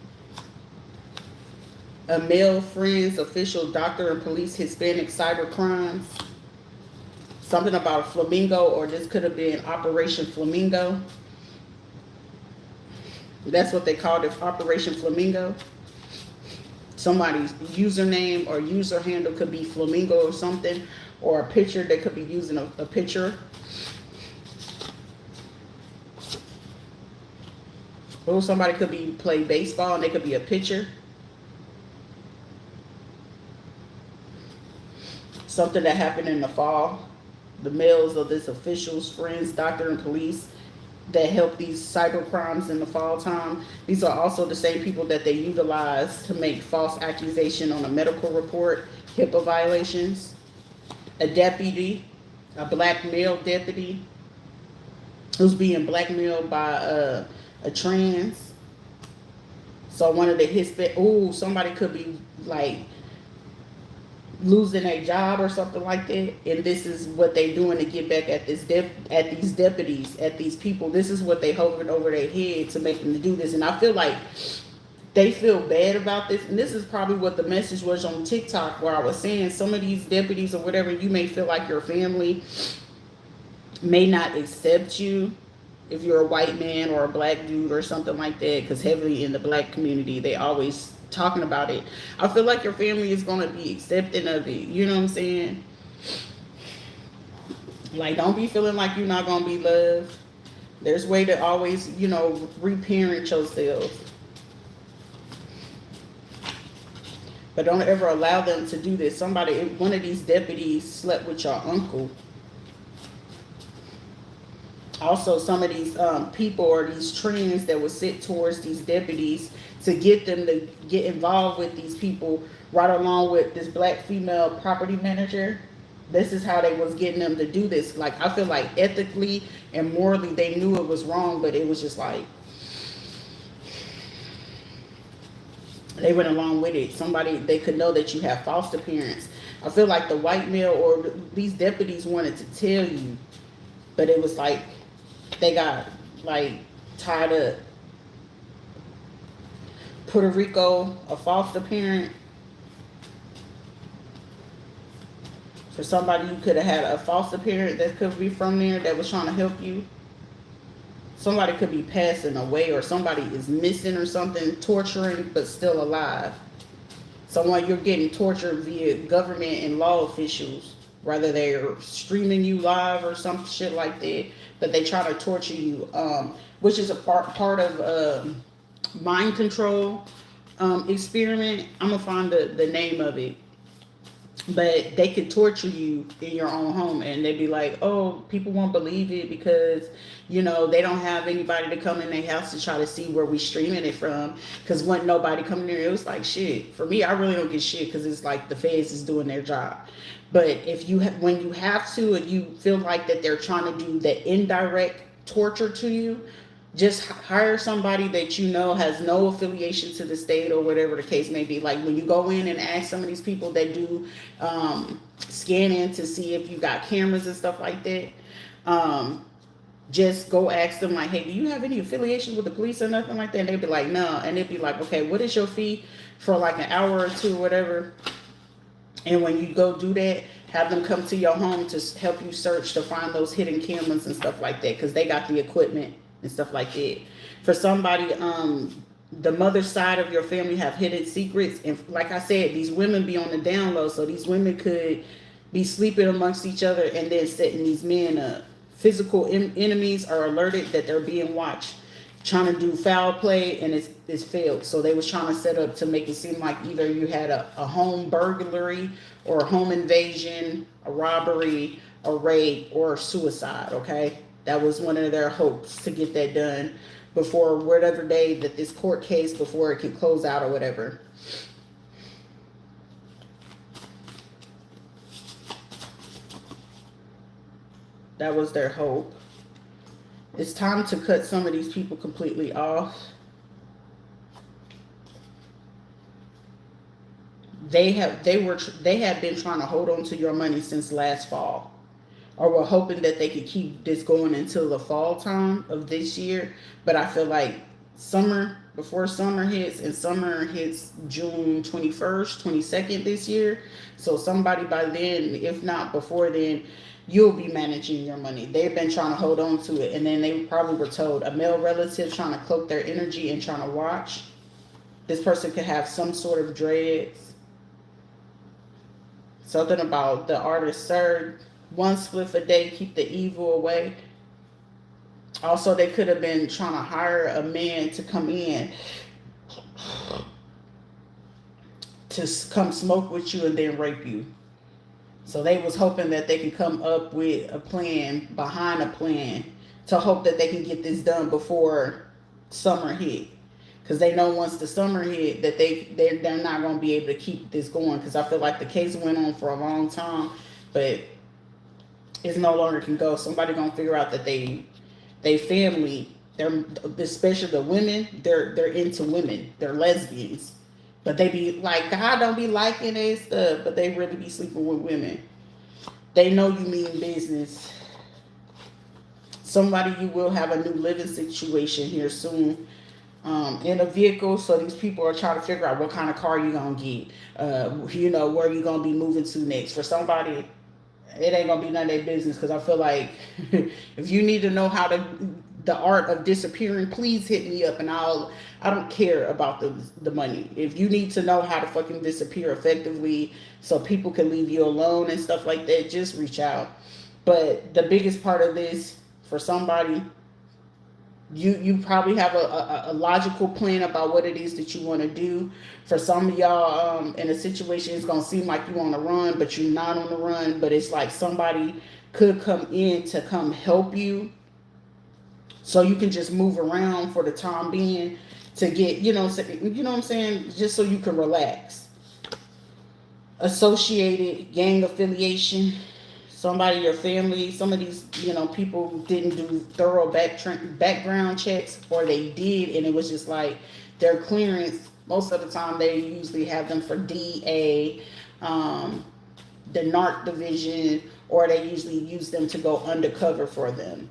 A male friend's official doctor and police Hispanic cyber crimes. Something about a flamingo, or this could have been Operation Flamingo. That's what they called it, Operation Flamingo. Somebody's username or user handle could be Flamingo or something, or a picture, they could be using a picture. Or somebody could be play baseball and they could be a pitcher. Something that happened in the fall. The males of this officials, friends, doctor, and police that help these cyber crimes in the fall time. These are also the same people that they utilize to make false accusation on a medical report, HIPAA violations. A deputy, a black male deputy who's being blackmailed by a trans. So one of the somebody could be like losing a job or something like that, and this is what they're doing to get back at these deputies, at these people. This is what they hovered over their head to make them to do this. And I feel like they feel bad about this, and this is probably what the message was on TikTok, where I was saying some of these deputies or whatever, you may feel like your family may not accept you if you're a white man or a black dude or something like that, because heavily in the black community they always talking about it. I feel like your family is going to be accepting of it. You know what I'm saying? Like, don't be feeling like you're not going to be loved. There's a way to always, reparent yourself. But don't ever allow them to do this. One of these deputies slept with your uncle. Also, some of these people or these trends that were sent towards these deputies to get them to get involved with these people, right along with this black female property manager. This is how they was getting them to do this. Like, I feel like ethically and morally they knew it was wrong, but it was just like they went along with it. They could know that you have foster parents. I feel like the white male or these deputies wanted to tell you, but it was like they got like tied up. Puerto Rico, a foster parent. For somebody, you could have had a foster parent that could be from there that was trying to help you. Somebody could be passing away, or somebody is missing or something, torturing but still alive. Someone you're getting tortured via government and law officials, whether they're streaming you live or some shit like that, but they try to torture you, which is a part of mind control experiment. I'm gonna find the name of it. But they could torture you in your own home, and they'd be like, oh, people won't believe it because they don't have anybody to come in their house to try to see where we streaming it from, because when nobody coming there, it was like, shit, for me, I really don't get shit, because it's like the feds is doing their job. But if when you have to, and you feel like that they're trying to do the indirect torture to you, just hire somebody that has no affiliation to the state, or whatever the case may be. Like when you go in and ask some of these people that do scanning to see if you got cameras and stuff like that, just go ask them like, hey, do you have any affiliation with the police or nothing like that? And they'd be like, no. And they'd be like, okay, what is your fee for like an hour or two or whatever? And when you go do that, have them come to your home to help you search to find those hidden cameras and stuff like that, because they got the equipment and stuff like that. For somebody, the mother side of your family have hidden secrets, and like I said, these women be on the down low, so these women could be sleeping amongst each other and then setting these men up. Physical enemies are alerted that they're being watched, trying to do foul play, and it's failed. So they was trying to set up to make it seem like either you had a home burglary or a home invasion, a robbery, a rape, or suicide. Okay, that was one of their hopes, to get that done before whatever day that this court case, before it can close out or whatever. That was their hope. It's time to cut some of these people completely off. They had been trying to hold on to your money since last fall, or were hoping that they could keep this going until the fall time of this year. But I feel like before summer hits, and summer hits June 21st, 22nd this year. So somebody by then, if not before then, you'll be managing your money. They've been trying to hold on to it, and then they probably were told, a male relative trying to cloak their energy and trying to watch. This person could have some sort of dreads. Something about the artist Sir, one spliff a day, keep the evil away. Also, they could have been trying to hire a man to come in to come smoke with you and then rape you. So they was hoping that they could come up with a plan behind a plan to hope that they can get this done before summer hit. Because they know once the summer hit that they're not going to be able to keep this going. Because I feel like the case went on for a long time, but it's no longer can go. Somebody going to figure out that they family, they're, especially the women, they're into women. They're lesbians. But they be like, God don't be liking their stuff, but they really be sleeping with women. They know you mean business. Somebody, you will have a new living situation here soon. In a vehicle, so these people are trying to figure out what kind of car you're going to get. Where you're going to be moving to next. For somebody, it ain't going to be none of their business, because I feel like if you need to know how the art of disappearing, please hit me up, and I don't care about the money. If you need to know how to fucking disappear effectively so people can leave you alone and stuff like that, just reach out. But the biggest part of this, for somebody, you probably have a logical plan about what it is that you want to do. For some of y'all, in a situation, it's going to seem like you on the run, but you're not on the run. But it's like somebody could come in to come help you, so you can just move around for the time being to get, what I'm saying, just so you can relax. Associated gang affiliation. Somebody, your family, some of these, people didn't do thorough background checks, or they did, and it was just like their clearance. Most of the time, they usually have them for DA, the NARC division, or they usually use them to go undercover for them.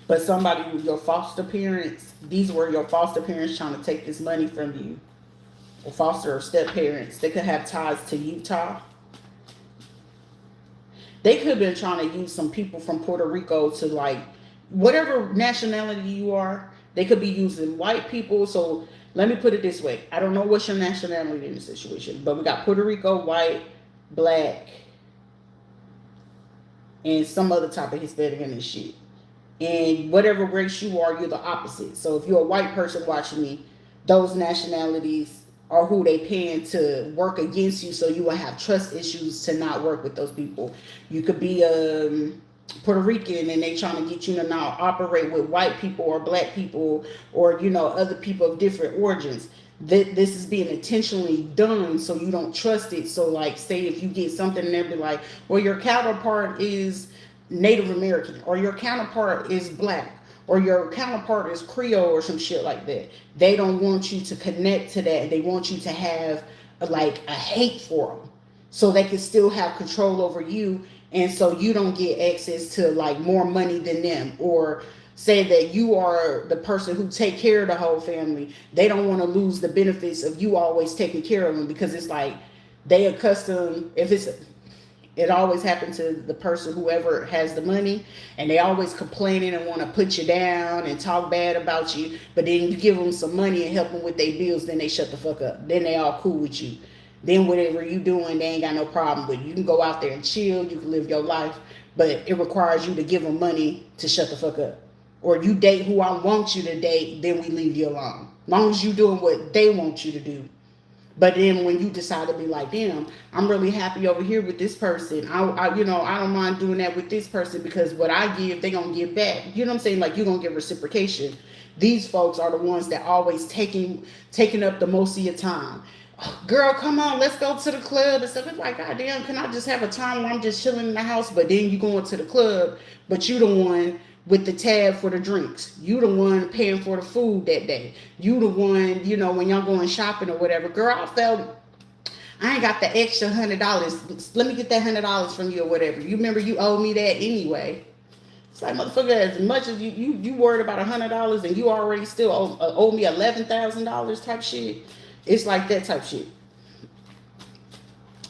But somebody with your foster parents, these were your foster parents trying to take this money from you, or foster or step parents. They could have ties to Utah. They could have been trying to use some people from Puerto Rico to, like, whatever nationality you are, they could be using white people. So let me put it this way. I don't know what's your nationality in this situation, but we got Puerto Rico, white, black, and some other type of Hispanic in this shit. And whatever race you are, you're the opposite. So if you're a white person watching me, those nationalities or who they paying to work against you, so you will have trust issues to not work with those people. You could be Puerto Rican and they trying to get you to now operate with white people or black people, or other people of different origins. This is being intentionally done so you don't trust it. So like, say if you get something and they'll be like, well, your counterpart is Native American, or your counterpart is black, or your counterpart is Creole, or some shit like that. They don't want you to connect to that. They want you to have like a hate for them, so they can still have control over you, and so you don't get access to like more money than them, or say that you are the person who take care of the whole family. They don't want to lose the benefits of you always taking care of them, because it's like they accustomed, if it's, it always happens to the person, whoever has the money, and they always complaining and want to put you down and talk bad about you. But then you give them some money and help them with their bills, then they shut the fuck up. Then they all cool with you. Then whatever you doing, they ain't got no problem with. You can go out there and chill, you can live your life, but it requires you to give them money to shut the fuck up. Or you date who I want you to date, then we leave you alone. As long as you doing what they want you to do. But then when you decide to be like, damn, I'm really happy over here with this person. I don't mind doing that with this person, because what I give, they gonna give back. You know what I'm saying? Like, you're gonna get reciprocation. These folks are the ones that always taking up the most of your time. Girl, come on, let's go to the club and stuff. It's like, God damn, can I just have a time where I'm just chilling in the house? But then you going to the club, but you the one with the tab for the drinks. You the one paying for the food that day. You the one, when y'all going shopping or whatever. Girl, I ain't got the extra $100. Let me get that $100 from you or whatever. You remember you owe me that anyway. It's like, motherfucker, as much as you worried about $100 and you already still owe me $11,000 type shit. It's like that type shit.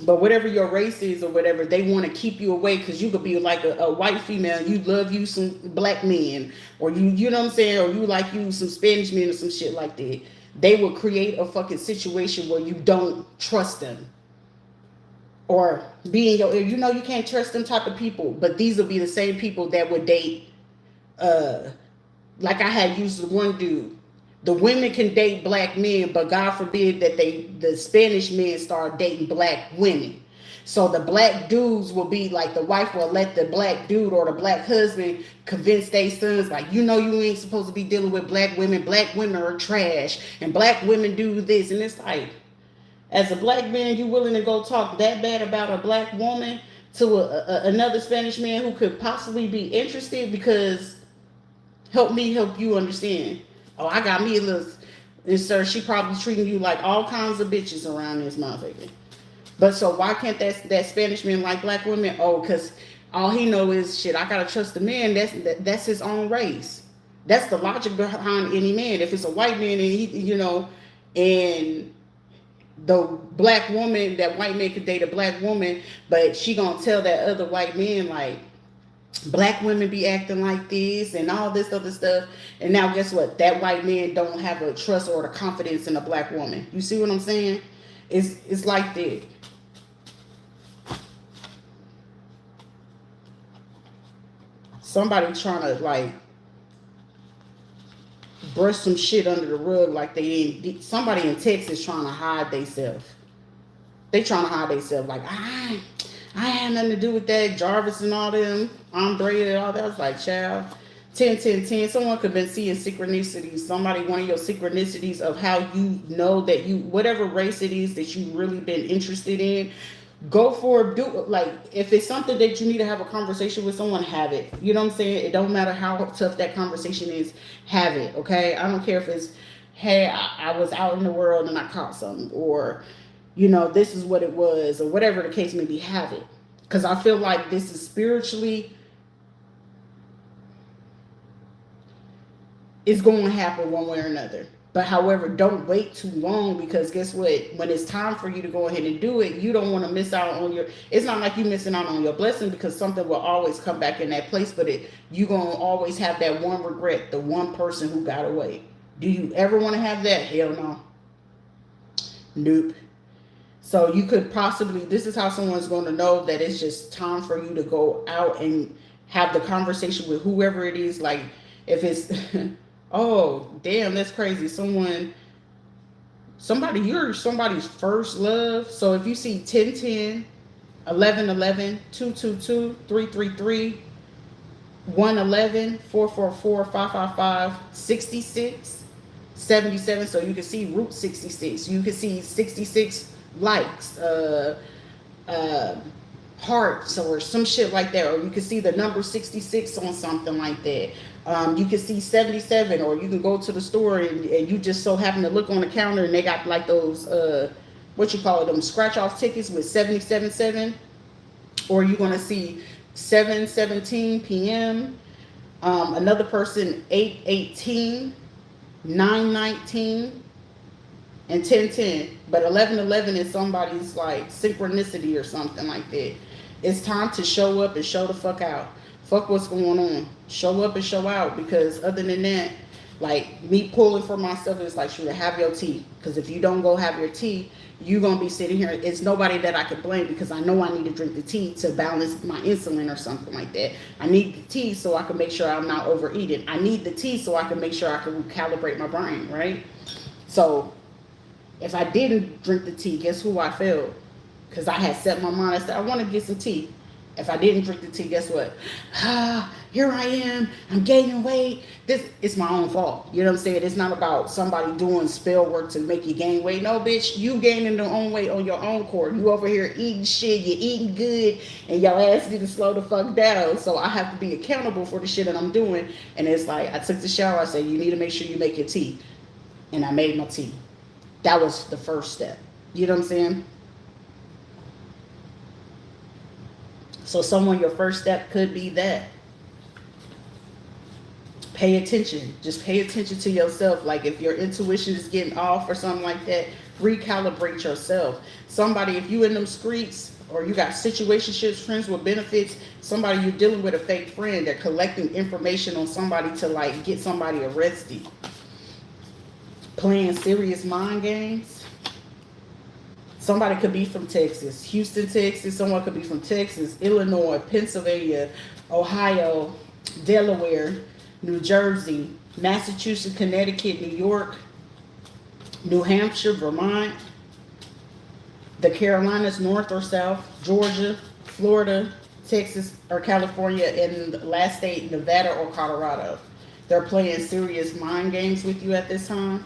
But whatever your race is or whatever, they want to keep you away, because you could be like a white female and you love you some black men, or you know what I'm saying, or you like you some Spanish men or some shit like that. They will create a fucking situation where you don't trust them, or be in your, you can't trust them type of people. But these will be the same people that would date, like I had used one dude. The women can date black men, but God forbid that the Spanish men start dating black women. So the black dudes will be like, the wife will let the black dude or the black husband convince their sons, like, you ain't supposed to be dealing with black women. Black women are trash, and black women do this. And it's like, as a black man, you willing to go talk that bad about a black woman to another Spanish man who could possibly be interested? Because help me help you understand. Oh, I got me a little, and sir, she probably treating you like all kinds of bitches around this motherfucker. But so why can't that Spanish man like black women? Oh, because all he know is, shit, I gotta trust the man. That's his own race. That's the logic behind any man. If it's a white man and he, and the black woman, that white man could date a black woman, but she gonna tell that other white man, like, black women be acting like this and all this other stuff. And now guess what? That white man don't have a trust or the confidence in a black woman. You see what I'm saying? It's like that. Somebody trying to like brush some shit under the rug, like they didn't. Somebody in Texas trying to hide themselves. They trying to hide themselves, like, I had nothing to do with that. Jarvis and all them, Andre and all that. I was like, child, 10, 10, 10. Someone could have been seeing synchronicities. Somebody, one of your synchronicities of how you know that you, whatever race it is that you really been interested in, go for it. Do, like, if it's something that you need to have a conversation with someone, have it. You know what I'm saying? It don't matter how tough that conversation is, have it, okay? I don't care if it's, hey, I was out in the world and I caught something, or this is what it was, or whatever the case may be, have it. Because I feel like this is spiritually, it's going to happen one way or another. But however, don't wait too long, because guess what? When it's time for you to go ahead and do it, you don't want to miss out on your, it's not like you missing out on your blessing, because something will always come back in that place, but you going to always have that one regret, the one person who got away. Do you ever want to have that? Hell no. Nope. So you could possibly, this is how someone's going to know that it's just time for you to go out and have the conversation with whoever it is. Like, if it's, oh, damn, that's crazy. Someone You're somebody's first love. So if you see 1010, 1111, 222, 333, 111, 444, 555, 66, 77. So you can see Route 66. You can see 66 likes, uh, hearts or some shit like that. Or you can see the number 66 on something like that. You can see 77, or you can go to the store and you just so happen to look on the counter and they got like those, what you call it, them scratch off tickets with 777. Or you're going to see 7:17 p.m. Another person 8:18, 9:19, and 10:10. But 11:11 is somebody's like synchronicity or something like that. It's time to show up and show the fuck out. Fuck what's going on. Show up and show out, because other than that, like me pulling for myself, it's like, should have your tea. Because if you don't go have your tea, you're going to be sitting here. It's nobody that I could blame, because I know I need to drink the tea to balance my insulin or something like that. I need the tea so I can make sure I'm not overeating. I need the tea so I can make sure I can recalibrate my brain, right? So if I didn't drink the tea, guess who I failed? Because I had set my mind. I said, I want to get some tea. If I didn't drink the tea, guess what? Here I am. I'm gaining weight. This it's my own fault. You know what I'm saying? It's not about somebody doing spell work to make you gain weight. No, bitch, you gaining your own weight on your own court. You over here eating shit. You're eating good, and your ass need to slow the fuck down. So I have to be accountable for the shit that I'm doing. And it's like, I took the shower. I said, you need to make sure you make your tea. And I made my tea. That was the first step. You know what I'm saying? So your first step could be that. Pay attention. Just pay attention to yourself. Like if your intuition is getting off or something like that, recalibrate yourself. Somebody, if you in them streets or you got situationships, friends with benefits, somebody you're dealing with a fake friend, they're collecting information on somebody to like get somebody arrested. Playing serious mind games. Somebody could be from Texas, Houston, Texas. Someone could be from Texas, Illinois, Pennsylvania, Ohio, Delaware, New Jersey, Massachusetts, Connecticut, New York, New Hampshire, Vermont, the Carolinas, North or South, Georgia, Florida, Texas or California, and the last state, Nevada or Colorado. They're playing serious mind games with you at this time.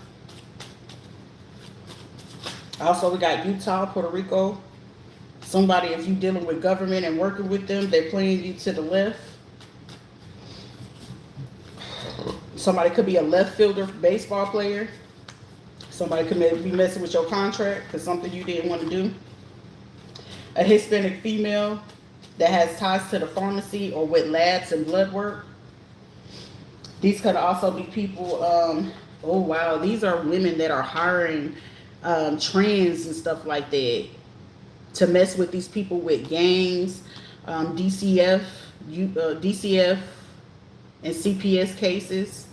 Also, we got Utah, Puerto Rico. Somebody, if you're dealing with government and working with them, they're playing you to the left. Somebody could be a left fielder, baseball player. Somebody could be messing with your contract because something you didn't want to do. A Hispanic female that has ties to the pharmacy or with labs and blood work. These could also be people, oh wow, these are women that are hiring trans and stuff like that to mess with these people with gangs, DCF and CPS cases,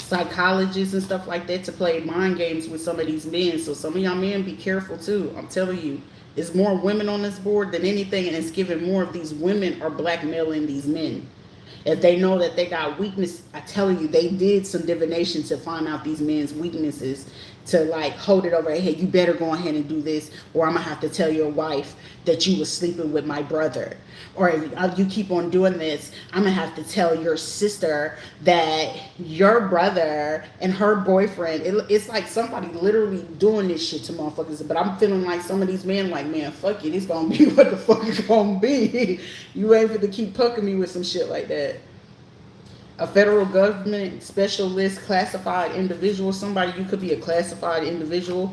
psychologists and stuff like that to play mind games with some of these men. So some of y'all men be careful too. I'm telling you, it's more women on this board than anything, and it's giving more of these women are blackmailing these men. If they know that they got weakness, I tell you, they did some divination to find out these men's weaknesses, to like hold it over, hey, you better go ahead and do this, or I'm gonna have to tell your wife that you was sleeping with my brother. Or if you keep on doing this, I'm gonna have to tell your sister that your brother and her boyfriend, it's like somebody literally doing this shit to motherfuckers. But I'm feeling like some of these men like, man, fuck it, it's gonna be what the fuck it's gonna be. You ain't fit to keep pucking me with some shit like that. A federal government special list classified individual. Somebody, you could be a classified individual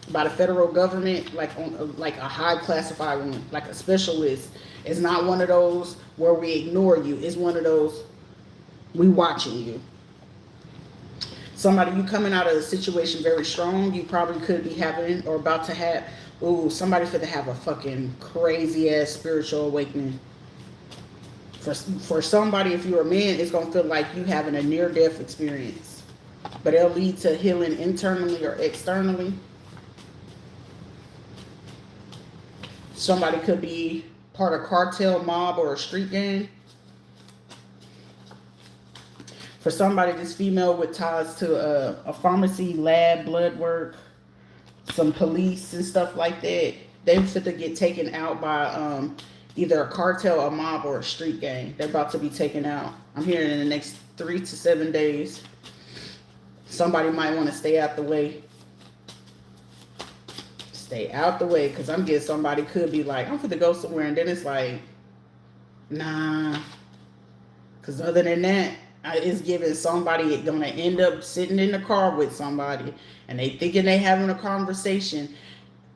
by the federal government, like on like a high classified one, like a special list. It's not one of those where we ignore you. It's one of those we watching you. Somebody, you coming out of a situation very strong. You probably could be having or about to have. Ooh, somebody could have a fucking crazy ass spiritual awakening. For somebody, if you're a man, it's going to feel like you having a near-death experience. But it'll lead to healing internally or externally. Somebody could be part of cartel, mob, or a street gang. For somebody, this female with ties to a pharmacy, lab, blood work, some police and stuff like that. They fit to get taken out by either a cartel, a mob, or a street gang. They're about to be taken out. I'm hearing in the next 3 to 7 days. Somebody might want to stay out the way. Stay out the way, because I'm getting somebody could be like, I'm finna go somewhere, and then it's like, nah. Because other than that, it's giving somebody gonna end up sitting in the car with somebody, and they thinking they having a conversation.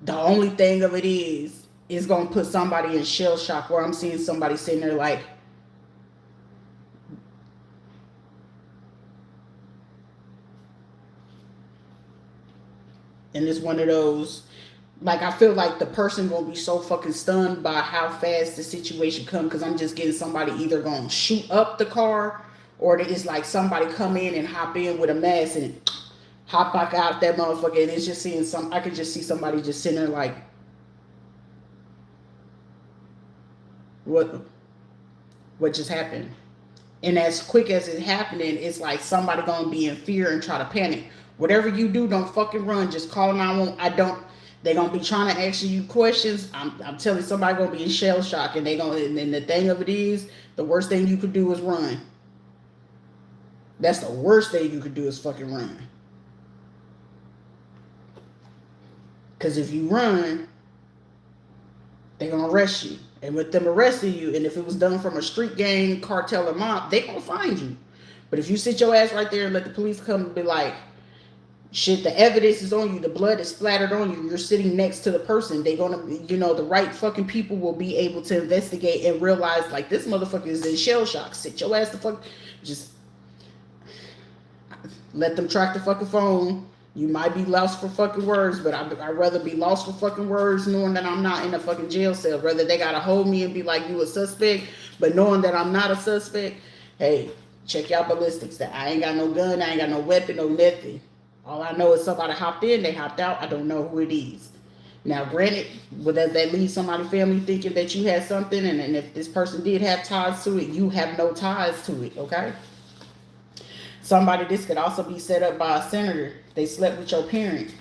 The only thing of it is gonna put somebody in shell shock, where I'm seeing somebody sitting there like, and it's one of those, like, I feel like the person gonna be so fucking stunned by how fast the situation come, because I'm just getting somebody either gonna shoot up the car, or it's like somebody come in and hop in with a mask and hop back out that motherfucker, and it's just seeing I could just see somebody just sitting there like, what just happened? And as quick as it happening, it's like somebody gonna be in fear and try to panic. Whatever you do, don't fucking run. Just call 911. They're gonna be trying to ask you questions. I'm telling you, somebody gonna be in shell shock, and and the thing of it is, the worst thing you could do is run. That's the worst thing you could do is fucking run. Because if you run, they're gonna arrest you. And with them arresting you, and if it was done from a street gang, cartel, or mob, they gonna find you. But if you sit your ass right there and let the police come and be like, shit, the evidence is on you, the blood is splattered on you, you're sitting next to the person, they gonna, the right fucking people will be able to investigate and realize, like, this motherfucker is in shell shock. Sit your ass the fuck, just let them track the fucking phone. You might be lost for fucking words, but I'd rather be lost for fucking words knowing that I'm not in a fucking jail cell. Rather they gotta hold me and be like, you a suspect, but knowing that I'm not a suspect, hey, check y'all ballistics. That I ain't got no gun, I ain't got no weapon, no nothing. All I know is somebody hopped in, they hopped out. I don't know who it is. Now, granted, does that leave somebody's family thinking that you had something? And if this person did have ties to it, you have no ties to it, okay? This could also be set up by a senator. They slept with your parent.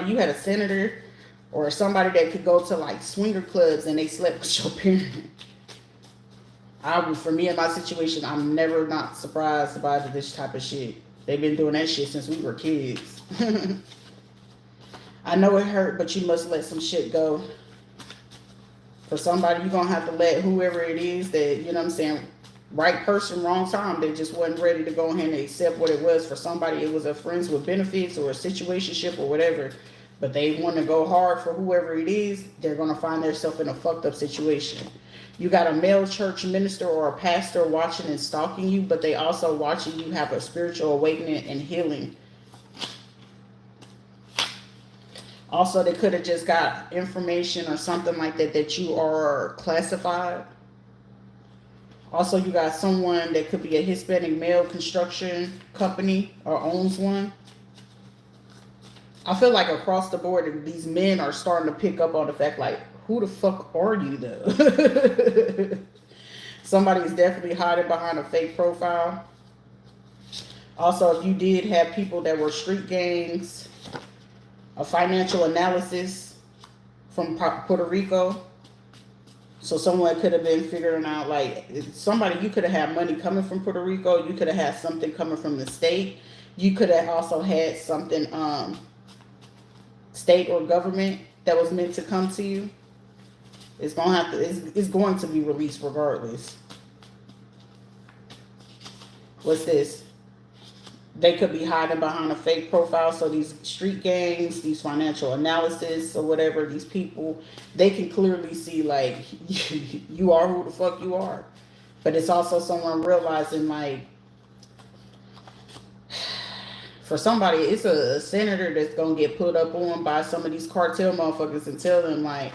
You had a senator or somebody that could go to like swinger clubs and they slept with your parent. For me in my situation, I'm never not surprised by this type of shit. They've been doing that shit since we were kids. I know it hurt, but you must let some shit go. For somebody, you're going to have to let whoever it is that, you know what I'm saying, right person, wrong time. They just wasn't ready to go ahead and accept what it was. For somebody, it was a friends with benefits or a situationship or whatever. But they want to go hard for whoever it is. They're going to find themselves in a fucked up situation. You got a male church minister or a pastor watching and stalking you, but they also watching you have a spiritual awakening and healing. Also, they could have just got information or something like that you are classified. Also, you got someone that could be a Hispanic male construction company or owns one. I feel like across the board, these men are starting to pick up on the fact, like, who the fuck are you, though? Somebody is definitely hiding behind a fake profile. Also, if you did have people that were street gangs, a financial analysis from Puerto Rico. So someone could have been figuring out, like, you could have had money coming from Puerto Rico. You could have had something coming from the state. You could have also had something state or government that was meant to come to you. It's going to be released regardless. What's this? They could be hiding behind a fake profile. So these street gangs, these financial analysis or whatever, these people, they can clearly see, like, you are who the fuck you are. But it's also someone realizing, like, for somebody, it's a senator that's going to get put up on by some of these cartel motherfuckers and tell them, like,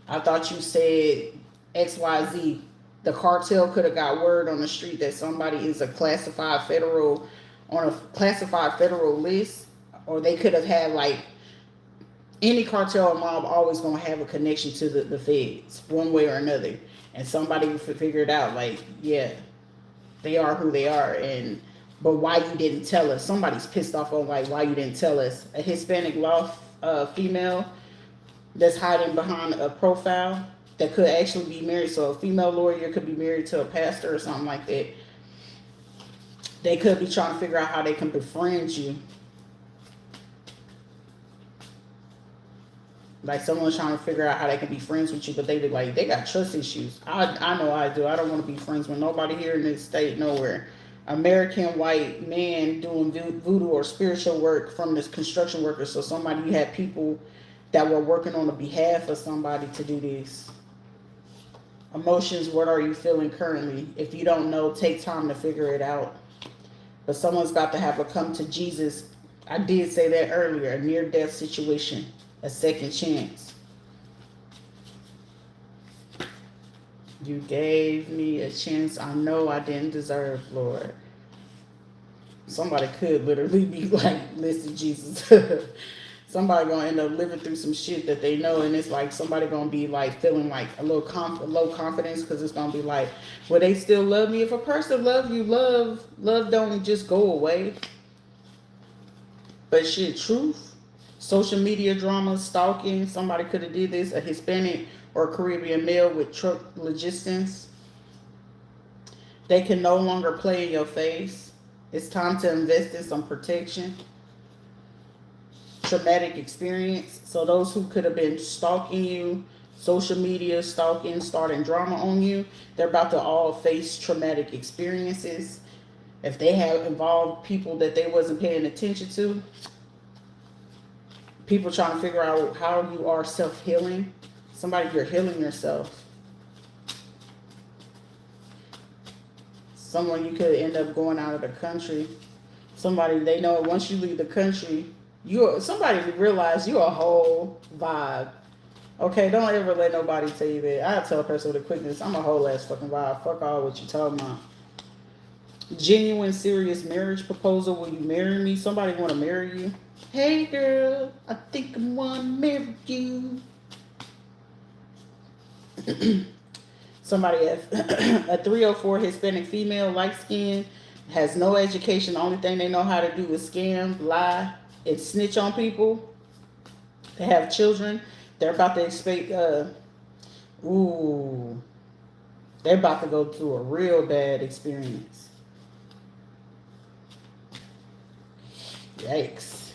I thought you said XYZ. The cartel could have got word on the street that somebody is on a classified federal list, or they could have had, like, any cartel or mob always going to have a connection to the feds one way or another. And somebody figured out, like, yeah, they are who they are. But why you didn't tell us? Somebody's pissed off on, like, why you didn't tell us. A Hispanic law female that's hiding behind a profile that could actually be married. So a female lawyer could be married to a pastor or something like that. They could be trying to figure out how they can befriend you. Like someone's trying to figure out how they can be friends with you, but they be like, they got trust issues. I know I do. I don't want to be friends with nobody here in this state, nowhere. American white man doing voodoo or spiritual work from this construction worker. So somebody, you had people that were working on the behalf of somebody to do this. Emotions, what are you feeling currently? If you don't know, take time to figure it out. But someone's about to have a come to Jesus. I did say that earlier, a near-death situation, a second chance. You gave me a chance I know I didn't deserve, Lord. Somebody could literally be like, listen, Jesus. Somebody gonna end up living through some shit that they know, and it's like somebody gonna be like feeling like a little low confidence, because it's gonna be like, will they still love me? If a person love you, love don't just go away. But shit, truth, social media drama, stalking, somebody could have did this, a Hispanic or Caribbean male with truck logistics. They can no longer play in your face. It's time to invest in some protection. Traumatic experience. So those who could have been stalking you, social media stalking, starting drama on you, they're about to all face traumatic experiences. If they have involved people that they wasn't paying attention to, people trying to figure out how you are self-healing. Somebody, you're healing yourself. Someone, you could end up going out of the country. Somebody, they know once you leave the country, somebody realize you're a whole vibe. Okay, don't ever let nobody tell you that. I tell a person with a quickness, I'm a whole ass fucking vibe. Fuck all what you talking about. Genuine, serious marriage proposal. Will you marry me? Somebody want to marry you. Hey girl, I think I want to marry you. Somebody has a 304 Hispanic female, light skin, has no education. The only thing they know how to do is scam, lie, and snitch on people. They have children. They're about to expect, they're about to go through a real bad experience. Yikes.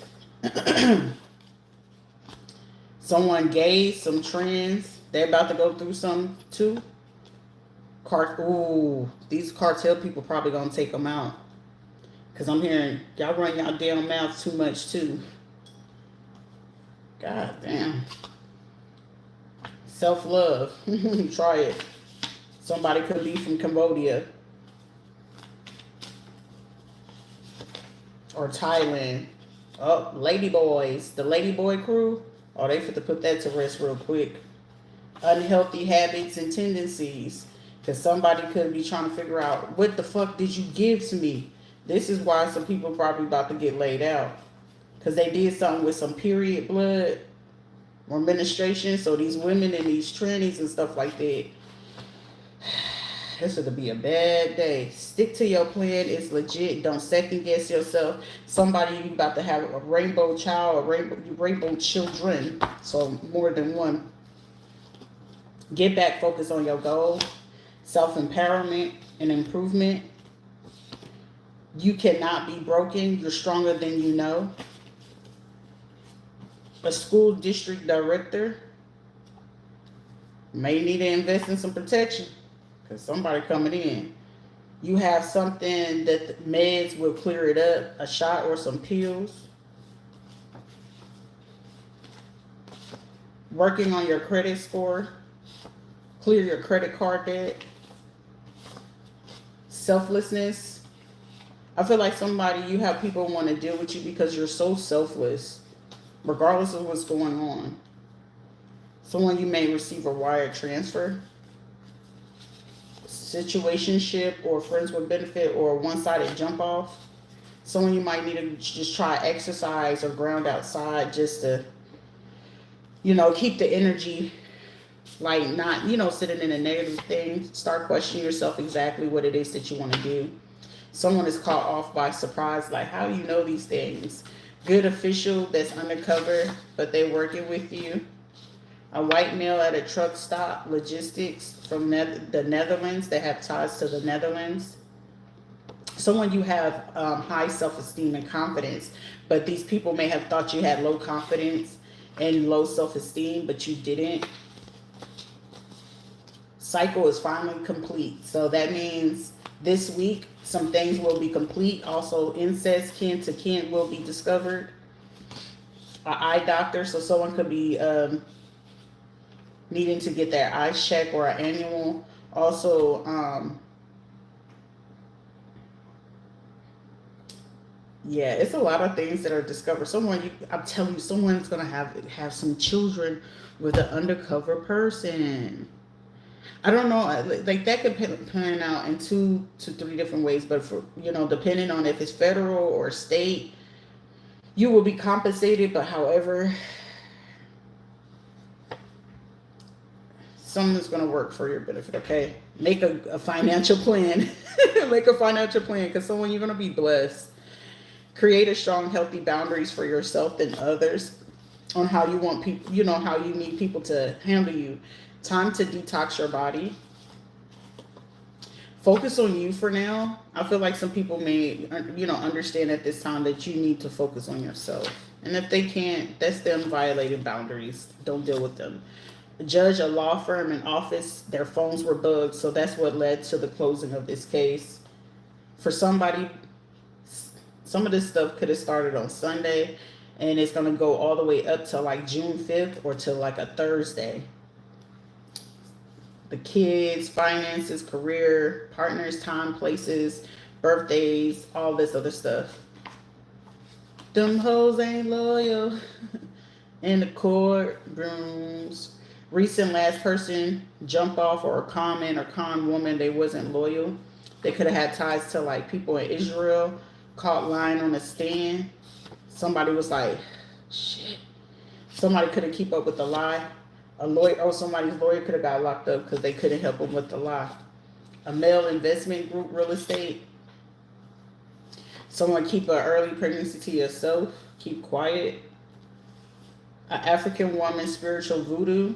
Someone gay, some trans, they're about to go through some too. These cartel people probably gonna take them out. Because I'm hearing y'all run y'all damn mouths too much too. God damn. Self-love. Try it. Somebody could be from Cambodia. Or Thailand. Oh, Ladyboys. The Ladyboy crew. Oh, they fit to put that to rest real quick. Unhealthy habits and tendencies. Because somebody could be trying to figure out, what the fuck did you give to me? This is why some people probably about to get laid out. Because they did something with some period blood or menstruation. So these women and these trannies and stuff like that. This is going to be a bad day. Stick to your plan. It's legit. Don't second guess yourself. Somebody, you about to have a rainbow child, or rainbow children. So more than one. Get back, focus on your goal. Self-empowerment and improvement. You cannot be broken. You're stronger than you know. A school district director may need to invest in some protection. Because somebody coming in. You have something that the meds will clear it up. A shot or some pills. Working on your credit score. Clear your credit card debt. Selflessness. I feel like you have people want to deal with you because you're so selfless. Regardless of what's going on. Someone, you may receive a wire transfer. Situationship or friends with benefit or one-sided jump off. Someone, you might need to just try exercise or ground outside just to, keep the energy, like not, sitting in a negative thing. Start questioning yourself exactly what it is that you want to do. Someone is caught off by surprise, like, how do you know these things? Good official that's undercover, but they working with you. A white male at a truck stop, logistics from the Netherlands. They have ties to the Netherlands. Someone you have high self-esteem and confidence, but these people may have thought you had low confidence and low self-esteem, but you didn't. Cycle is finally complete. So that means this week some things will be complete. Also, incest, kin to kin will be discovered. An eye doctor, so someone could be needing to get their eyes checked or an annual. Also, yeah, it's a lot of things that are discovered. I'm telling you, someone's gonna have some children with an undercover person. I don't know, like that could plan out in 2 to 3 different ways, but for depending on if it's federal or state, you will be compensated. But however, something's going to work for your benefit. Okay, make a financial plan. Make a financial plan, because someone you're going to be blessed. Create a strong, healthy boundaries for yourself and others on how you want people, how you need people to handle you. Time to detox your body. Focus on you for now. I feel like some people may, understand at this time that you need to focus on yourself. And if they can't, that's them violating boundaries. Don't deal with them. Judge, a law firm in office, their phones were bugged, so that's what led to the closing of this case. For somebody, some of this stuff could have started on Sunday, and it's going to go all the way up to like June 5th or to like a Thursday. The kids, finances, career, partners, time, places, birthdays, all this other stuff. Them hoes ain't loyal. In the courtrooms. Recent last person jump off or a comment or con woman, they wasn't loyal. They could have had ties to like people in Israel, caught lying on a stand. Somebody was like, shit. Somebody couldn't keep up with the lie. A lawyer, or somebody's lawyer could have got locked up because they couldn't help them with the lie. A male investment group, real estate. Someone keep an early pregnancy to yourself. Keep quiet. An African woman, spiritual voodoo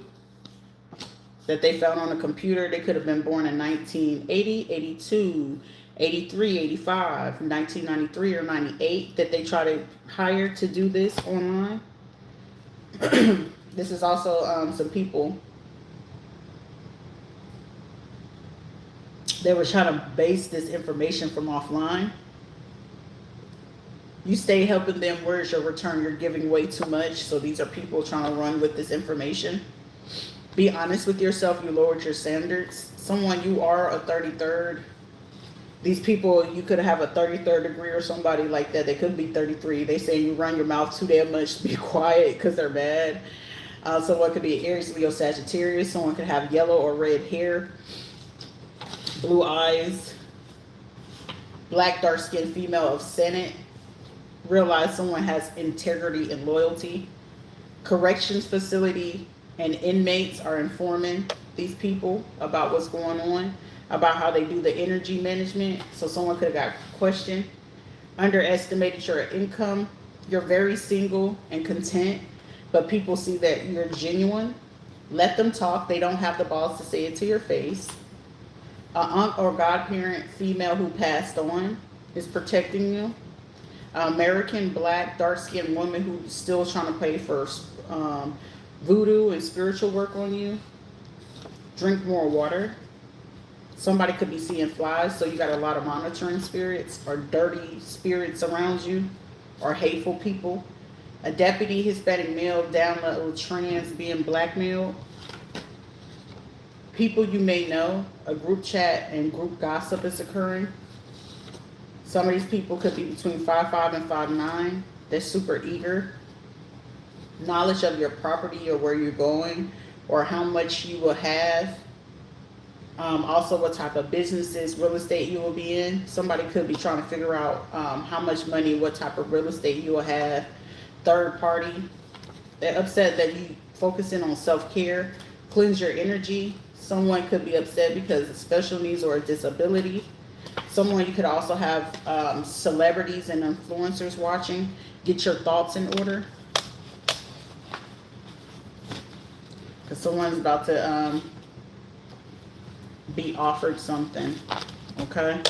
that they found on a computer. They could have been born in 1980, 82, 83, 85, 1993, or 98 that they try to hire to do this online. This is also some people that were trying to base this information from offline. You stay helping them. Where's your return? You're giving way too much. So these are people trying to run with this information. Be honest with yourself. You lowered your standards. Someone, you are a 33rd. These people, you could have a 33rd degree or somebody like that. They could be 33. They say you run your mouth too damn much to be quiet because they're mad. Someone could be Aries, Leo, Sagittarius. Someone could have yellow or red hair, blue eyes, black, dark-skinned female of Senate. Realize someone has integrity and loyalty. Corrections facility and inmates are informing these people about what's going on, about how they do the energy management. So someone could have got questioned. Underestimated your income. You're very single and content, but people see that you're genuine. Let them talk. They don't have the balls to say it to your face. An aunt or godparent female who passed on is protecting you. American black dark-skinned woman who's still trying to pay for voodoo and spiritual work on you. Drink more water. Somebody could be seeing flies, so you got a lot of monitoring spirits or dirty spirits around you, or hateful people. A deputy Hispanic male down low trans being blackmailed. People you may know. A group chat and group gossip is occurring. Some of these people could be between 5'5" and 5'9". They're super eager. Knowledge of your property or where you're going or how much you will have. Also what type of businesses, real estate you will be in. Somebody could be trying to figure out how much money, what type of real estate you will have. Third party. They're upset that you focusing on self-care. Cleanse your energy. Someone could be upset because of special needs or a disability. Someone, you could also have celebrities and influencers watching. Get your thoughts in order. Because someone's about to be offered something. Okay?